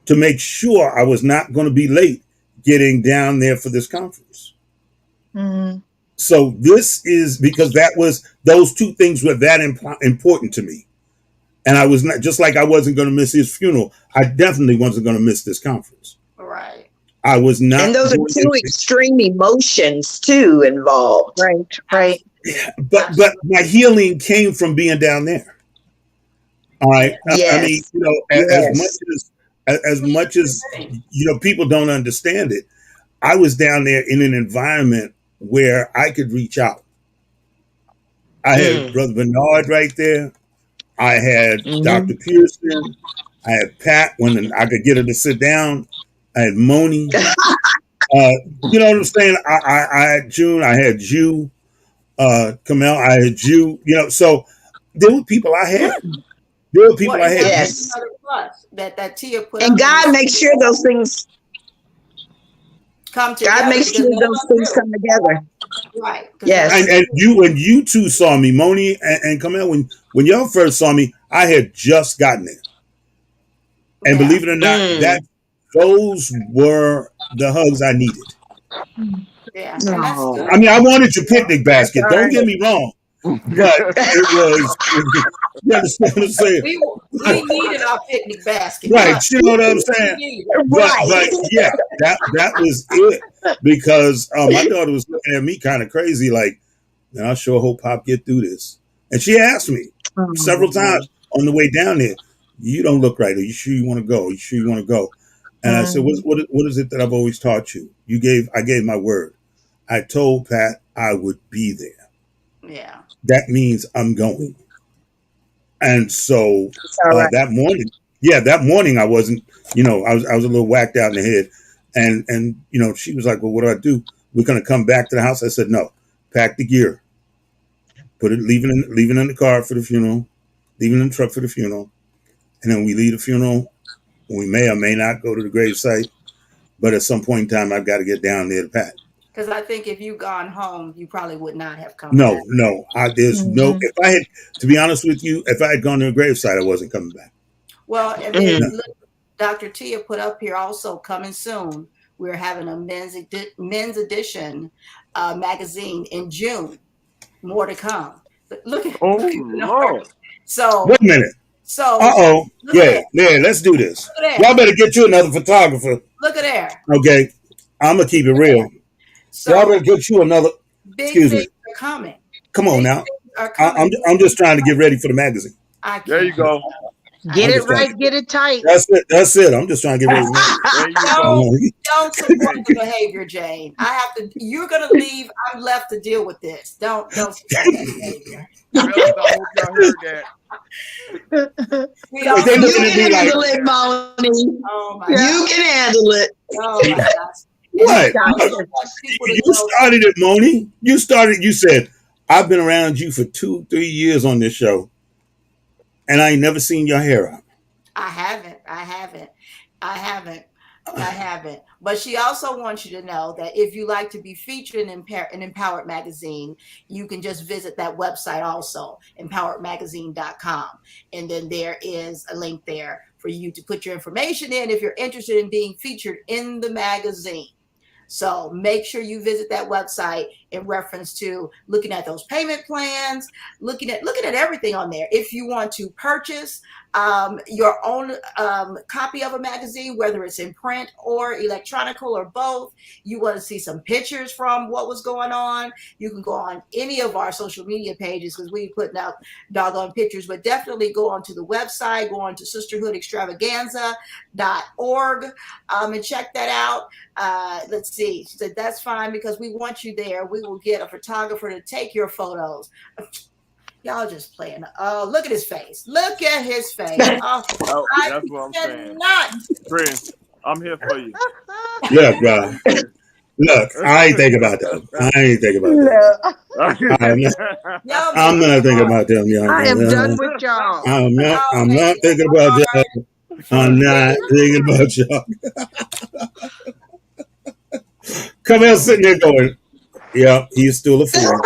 to make sure I was not going to be late getting down there for this conference. So this is because those two things were that important to me. And I was not, just like I wasn't going to miss his funeral, I definitely wasn't going to miss this conference. Right. I was not. And those are two extreme emotions too involved. Right. But my healing came from being down there. All right. Yes. I mean, as much as people don't understand it, I was down there in an environment where I could reach out. I had Brother Bernard right there. I had Dr. Pearson. I had Pat when I could get her to sit down. I had Moni. You know what I'm saying? I had June. I had you. Carmel. I had you. So there were people I had. There were people I had. Yes. That Tia put. And God makes sure those things come together. God makes sure those things come together. Right. Yes. And you two saw me, Moni and Carmel, when y'all first saw me, I had just gotten there. And believe it or not, those were the hugs I needed. Yeah. And that's good. I mean, I wanted your picnic basket. Don't get me wrong. But it was, you understand what I'm saying? We needed our picnic basket. Right, you know what I'm saying? But yeah, that was it. Because my daughter was looking at me kind of crazy, like, man, I sure hope Pop get through this. And she asked me several times on the way down there, you don't look right. Are you sure you want to go? Are you sure you want to go? And I said, what is it that I've always taught you? I gave my word. I told Pat I would be there. Yeah. That means I'm going. And so All right. that morning I wasn't, I was a little whacked out in the head. And she was like, well, what do I do? We're going to come back to the house. I said, no, pack the gear, leaving in the car for the funeral, leaving in the truck for the funeral. And then we leave the funeral. We may or may not go to the gravesite, but at some point in time, I've got to get down there to Pat. Because I think if you gone home, you probably would not have come No, back. no. If I had, to be honest with you, if I had gone to the gravesite, I wasn't coming back. Well, and then look, Dr. Tia put up here also coming soon. We're having a men's edition magazine in June. More to come. But look at Lord. So wait a minute. So yeah, let's do this. Y'all better get you another photographer. Look at there. Okay, I'm gonna keep it real. So y'all better get you another. Big things are coming. Come on now. I'm just trying to get ready for the magazine. There you go. Get it right, get it tight. That's it. I'm just trying to get ready. There you go. Don't support the behavior, Jane. You're gonna leave. I'm left to deal with this. Don't support that behavior. I hope y'all heard that. You can handle it, Bonnie. Oh my You can handle it. Oh my gosh. What? You started it, Moni. You said, I've been around you for 2-3 years on this show, and I ain't never seen your hair up. I haven't. But she also wants you to know that if you like to be featured in Empowered Magazine, you can just visit that website also, empoweredmagazine.com. And then there is a link there for you to put your information in if you're interested in being featured in the magazine. So make sure you visit that website in reference to looking at those payment plans, looking at everything on there. If you want to purchase your own copy of a magazine, whether it's in print or electronical or both, you want to see some pictures from what was going on, you can go on any of our social media pages because we're putting out doggone pictures, but definitely go onto the website, go on to sisterhoodextravaganza.org and check that out. Let's see. She said, that's fine because we want you there. We will get a photographer to take your photos. Y'all just playing. Oh, look at his face. Look at his face. Oh, that's what I'm saying. Not. Prince, I'm here for you. Look, bro. Look, I ain't thinking about them. I'm not thinking about them, y'all. I am done with y'all. I'm not thinking about y'all. I'm not thinking about y'all. Carmel sitting there going, yeah, he's still a fool.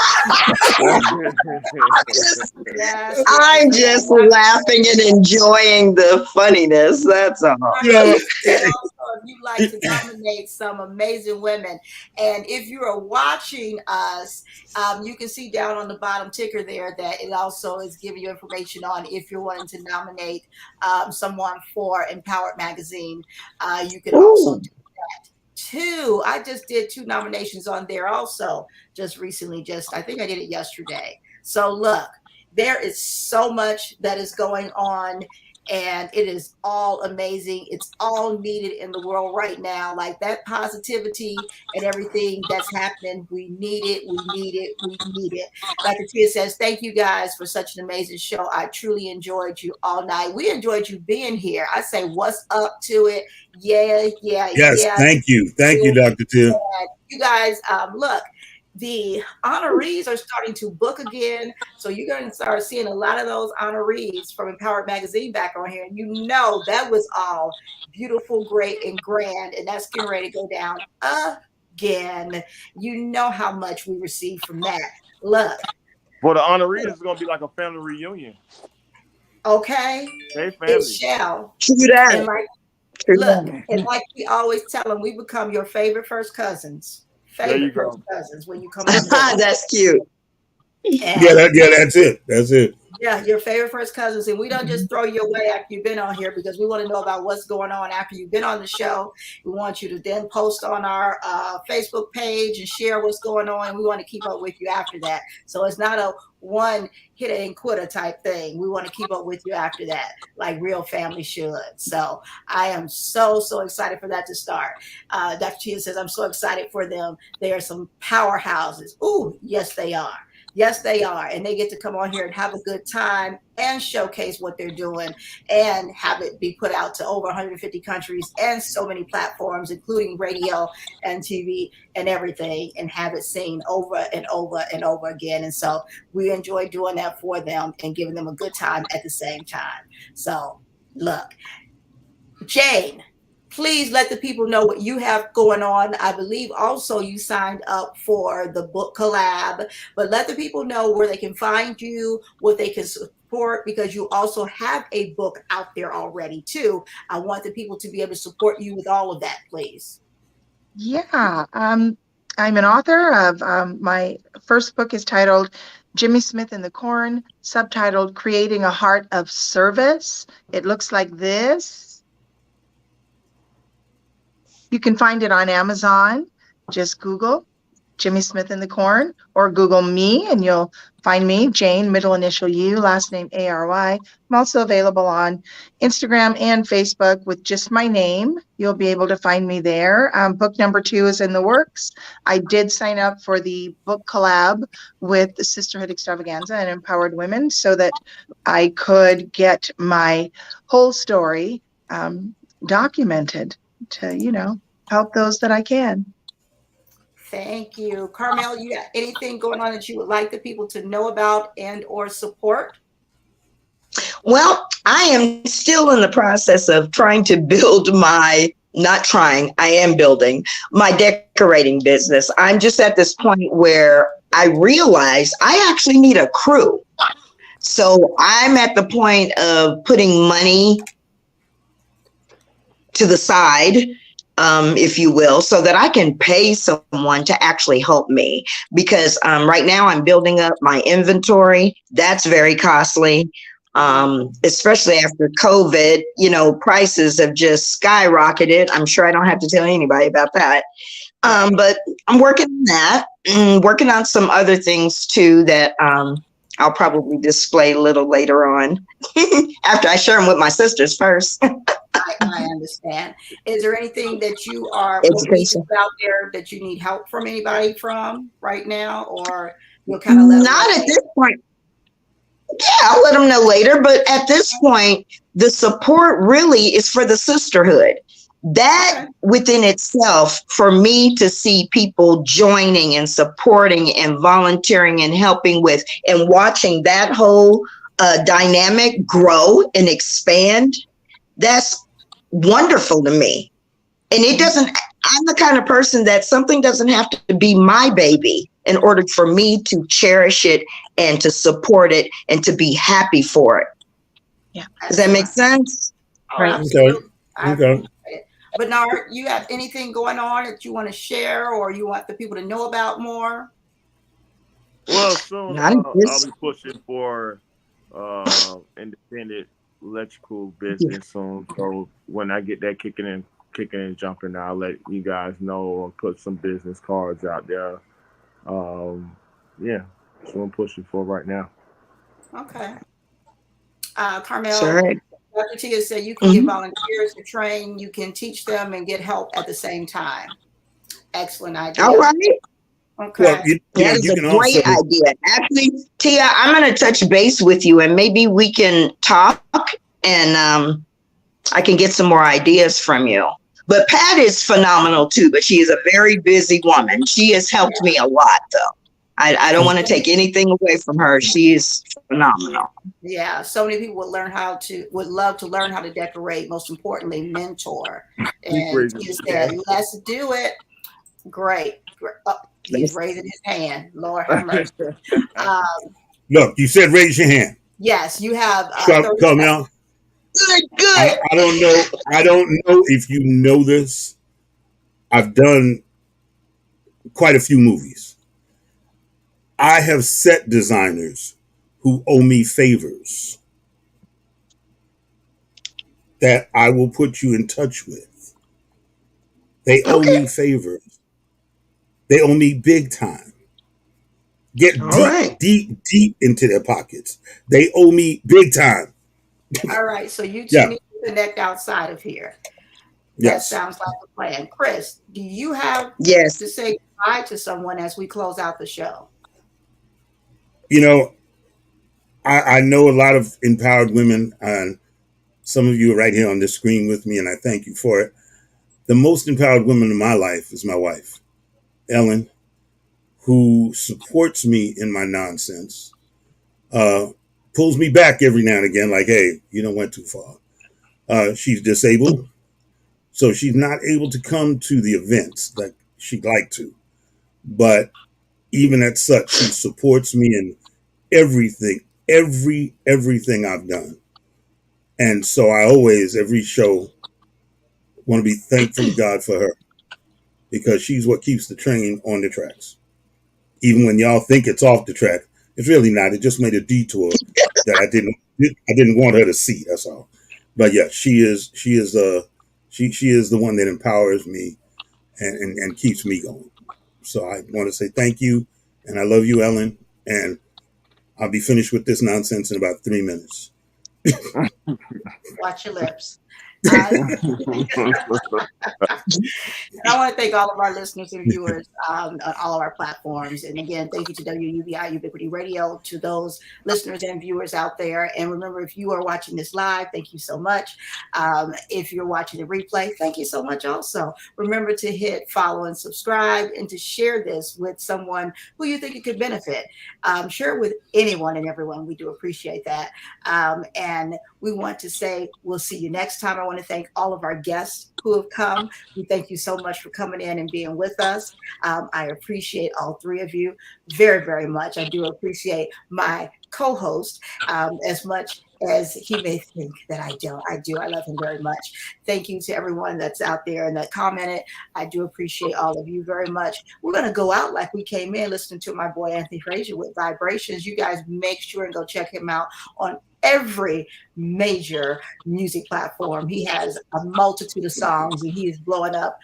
I'm just laughing and enjoying the funniness. That's all. If you like to nominate some amazing women, and if you are watching us, you can see down on the bottom ticker there that it also is giving you information on if you're wanting to nominate someone for Empowered Magazine. You can also do that. I just did 2 nominations on there also just recently. I think I did it yesterday. So look, there is so much that is going on and it is all amazing. It's all needed in the world right now. Like that positivity and everything that's happening. We need it. Like Tia says, thank you guys for such an amazing show. I truly enjoyed you all night. We enjoyed you being here. I say, what's up to it? Yeah. Yes, thank you, Dr. Tia. You guys, look. The honorees are starting to book again. So you're going to start seeing a lot of those honorees from Empowered Magazine back on here. And you know that was all beautiful, great, and grand. And that's getting ready to go down again. You know how much we received from that. Look. Well, the honorees is going to be like a family reunion. Okay. Hey, family. It shall. True that. And like we always tell them, we become your favorite first cousins. Favorite first cousins when you come on. That's cute. And That's it. That's it. yeah, your favorite first cousins. And we don't just throw you away after you've been on here because we want to know about what's going on after you've been on the show. We want you to then post on our Facebook page and share what's going on. And we want to keep up with you after that. So it's not a one hit and quitter type thing. We want to keep up with you after that, like real family should. So I am so excited for that to start. Dr. Chia says, I'm so excited for them. They are some powerhouses. Ooh, yes, they are. Yes, they are. And they get to come on here and have a good time and showcase what they're doing and have it be put out to over 150 countries and so many platforms, including radio and TV and everything, and have it seen over and over and over again. And so we enjoy doing that for them and giving them a good time at the same time. So look, Jane, please let the people know what you have going on. I believe also you signed up for the book collab, but let the people know where they can find you, what they can support, because you also have a book out there already too. I want the people to be able to support you with all of that, please. Yeah, I'm an author of my first book is titled Jimmy Smith and the Corn, subtitled Creating a Heart of Service. It looks like this. You can find it on Amazon. Just Google Jimmy Smith and the Corn, or Google me and you'll find me, Jane, middle initial U, last name Ary. I'm also available on Instagram and Facebook with just my name. You'll be able to find me there. Book number 2 is in the works. I did sign up for the book collab with the Sisterhood Extravaganza and Empowered Women so that I could get my whole story documented to, help those that I can. Thank you. Carmel, you got anything going on that you would like the people to know about and or support? Well, I am still in the process of trying to build I am building my decorating business. I'm just at this point where I realize I actually need a crew. So I'm at the point of putting money to the side, if you will, so that I can pay someone to actually help me. Because right now I'm building up my inventory. That's very costly, especially after COVID. Prices have just skyrocketed. I'm sure I don't have to tell anybody about that. But I'm working on that and working on some other things too that I'll probably display a little later on after I share them with my sisters first. I understand. Is there anything that you are out there that you need help from anybody from right now, or you'll kind of not at this point? Yeah, I'll let them know later. But at this point, the support really is for the sisterhood. That within itself, for me to see people joining and supporting and volunteering and helping with and watching that whole dynamic grow and expand, that's wonderful to me. And I'm the kind of person that something doesn't have to be my baby in order for me to cherish it and to support it and to be happy for it. Yeah. Does that make sense? Right. Okay. Bernard, you have anything going on that you want to share or you want the people to know about more? Well, soon I'll be pushing for independent electrical business soon. So when I get that kicking and jumping, I'll let you guys know and put some business cards out there. That's what I'm pushing for right now. Okay. Carmel, sure. Dr. Tia said you can get volunteers to train, you can teach them and get help at the same time. Excellent idea. All right. Okay. Well, that is a great idea. Actually, Tia, I'm going to touch base with you and maybe we can talk and I can get some more ideas from you. But Pat is phenomenal too, but she is a very busy woman. She has helped me a lot though. I don't want to take anything away from her. She is phenomenal. Yeah, so many people would love to learn how to decorate. Most importantly, mentor. And he said, "Let's do it." Great. Oh, he's raising his hand. Lord have mercy. Look, you said raise your hand. Yes, you have. Come now. Good. I don't know. I don't know if you know this. I've done quite a few movies. I have set designers who owe me favors that I will put you in touch with. They owe Okay. me favors. They owe me big time. Get All deep, right. deep, deep into their pockets. They owe me big time. All right, so you two Yeah. need to connect outside of here. That Yes. sounds like a plan. Chris, do you have Yes. to say goodbye to someone as we close out the show? You know, I know a lot of empowered women, and some of you are right here on this screen with me, and I thank you for it. The most empowered woman in my life is my wife, Ellen, who supports me in my nonsense, pulls me back every now and again, like, hey, you don't went too far. She's disabled, so she's not able to come to the events like she'd like to. But even at such, she supports me in everything, everything I've done. And so I always, every show, want to be thankful to God for her, because she's what keeps the train on the tracks. Even when y'all think it's off the track, it's really not. It just made a detour that I didn't want her to see. That's all. But yeah, she is the one that empowers me and keeps me going. So I want to say thank you, and I love you, Ellen. And I'll be finished with this nonsense in about 3 minutes. Watch your lips. And I want to thank all of our listeners and viewers on all of our platforms. And again, thank you to WUBI Ubiquity Radio, to those listeners and viewers out there. And remember, if you are watching this live, thank you so much. If you're watching the replay, thank you so much also. Remember to hit follow and subscribe, and to share this with someone who you think it could benefit. Share it with anyone and everyone. We do appreciate that. And we want to say we'll see you next time. I want to thank all of our guests who have come. We thank you so much for coming in and being with us. I appreciate all three of you very, very much. I do appreciate my co-host as much as he may think that I don't. I do. I love him very much. Thank you to everyone that's out there and that commented. I do appreciate all of you very much. We're going to go out like we came in, listening to my boy Anthony Frazier with Vibrations. You guys make sure and go check him out on every major music platform. He has a multitude of songs, and he is blowing up.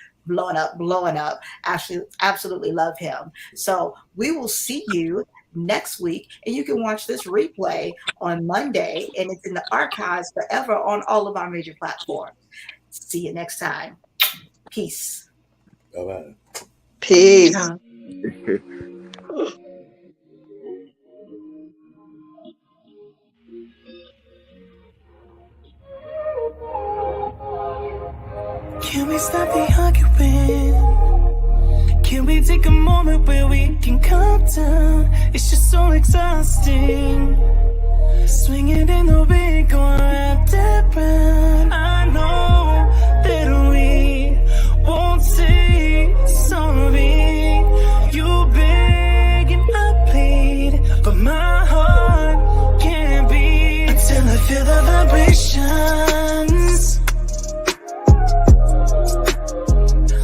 Actually, absolutely love him. So we will see you next week, and you can watch this replay on Monday, and it's in the archives forever on all of our major platforms. See you next time. Peace. Bye-bye. Peace. Can we stop the arguing? Can we take a moment where we can calm down? It's just so exhausting. Swinging in the wind, going round and round. I know that we won't say sorry. You beg and I plead, but my heart can't beat until I feel the vibrations.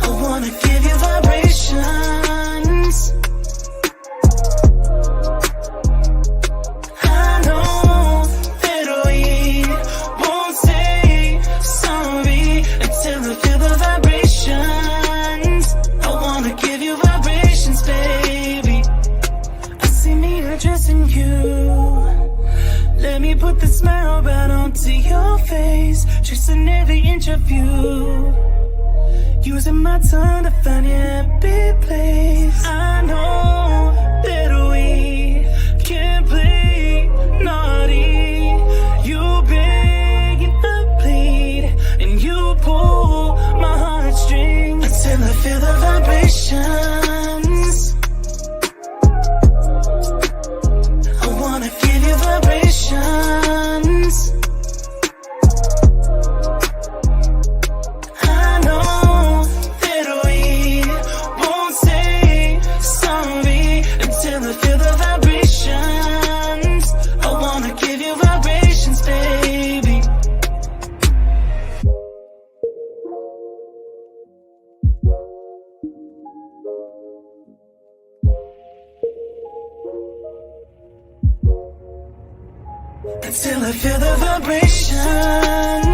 I wanna give you vibrations. I know that we won't say sorry until I feel the vibrations. I wanna give you vibrations, baby. I see me addressing you. Let me put the smile right onto your face, tracing every inch of you. Using my tongue to find your happy place. I know that we can't play naughty. You beg and I plead, and you pull my heartstrings until I feel the vibrations. I wanna give you vibrations. I know that we won't say sorry until I feel the vibrations. I wanna give you vibrations, baby. until I feel the vibration.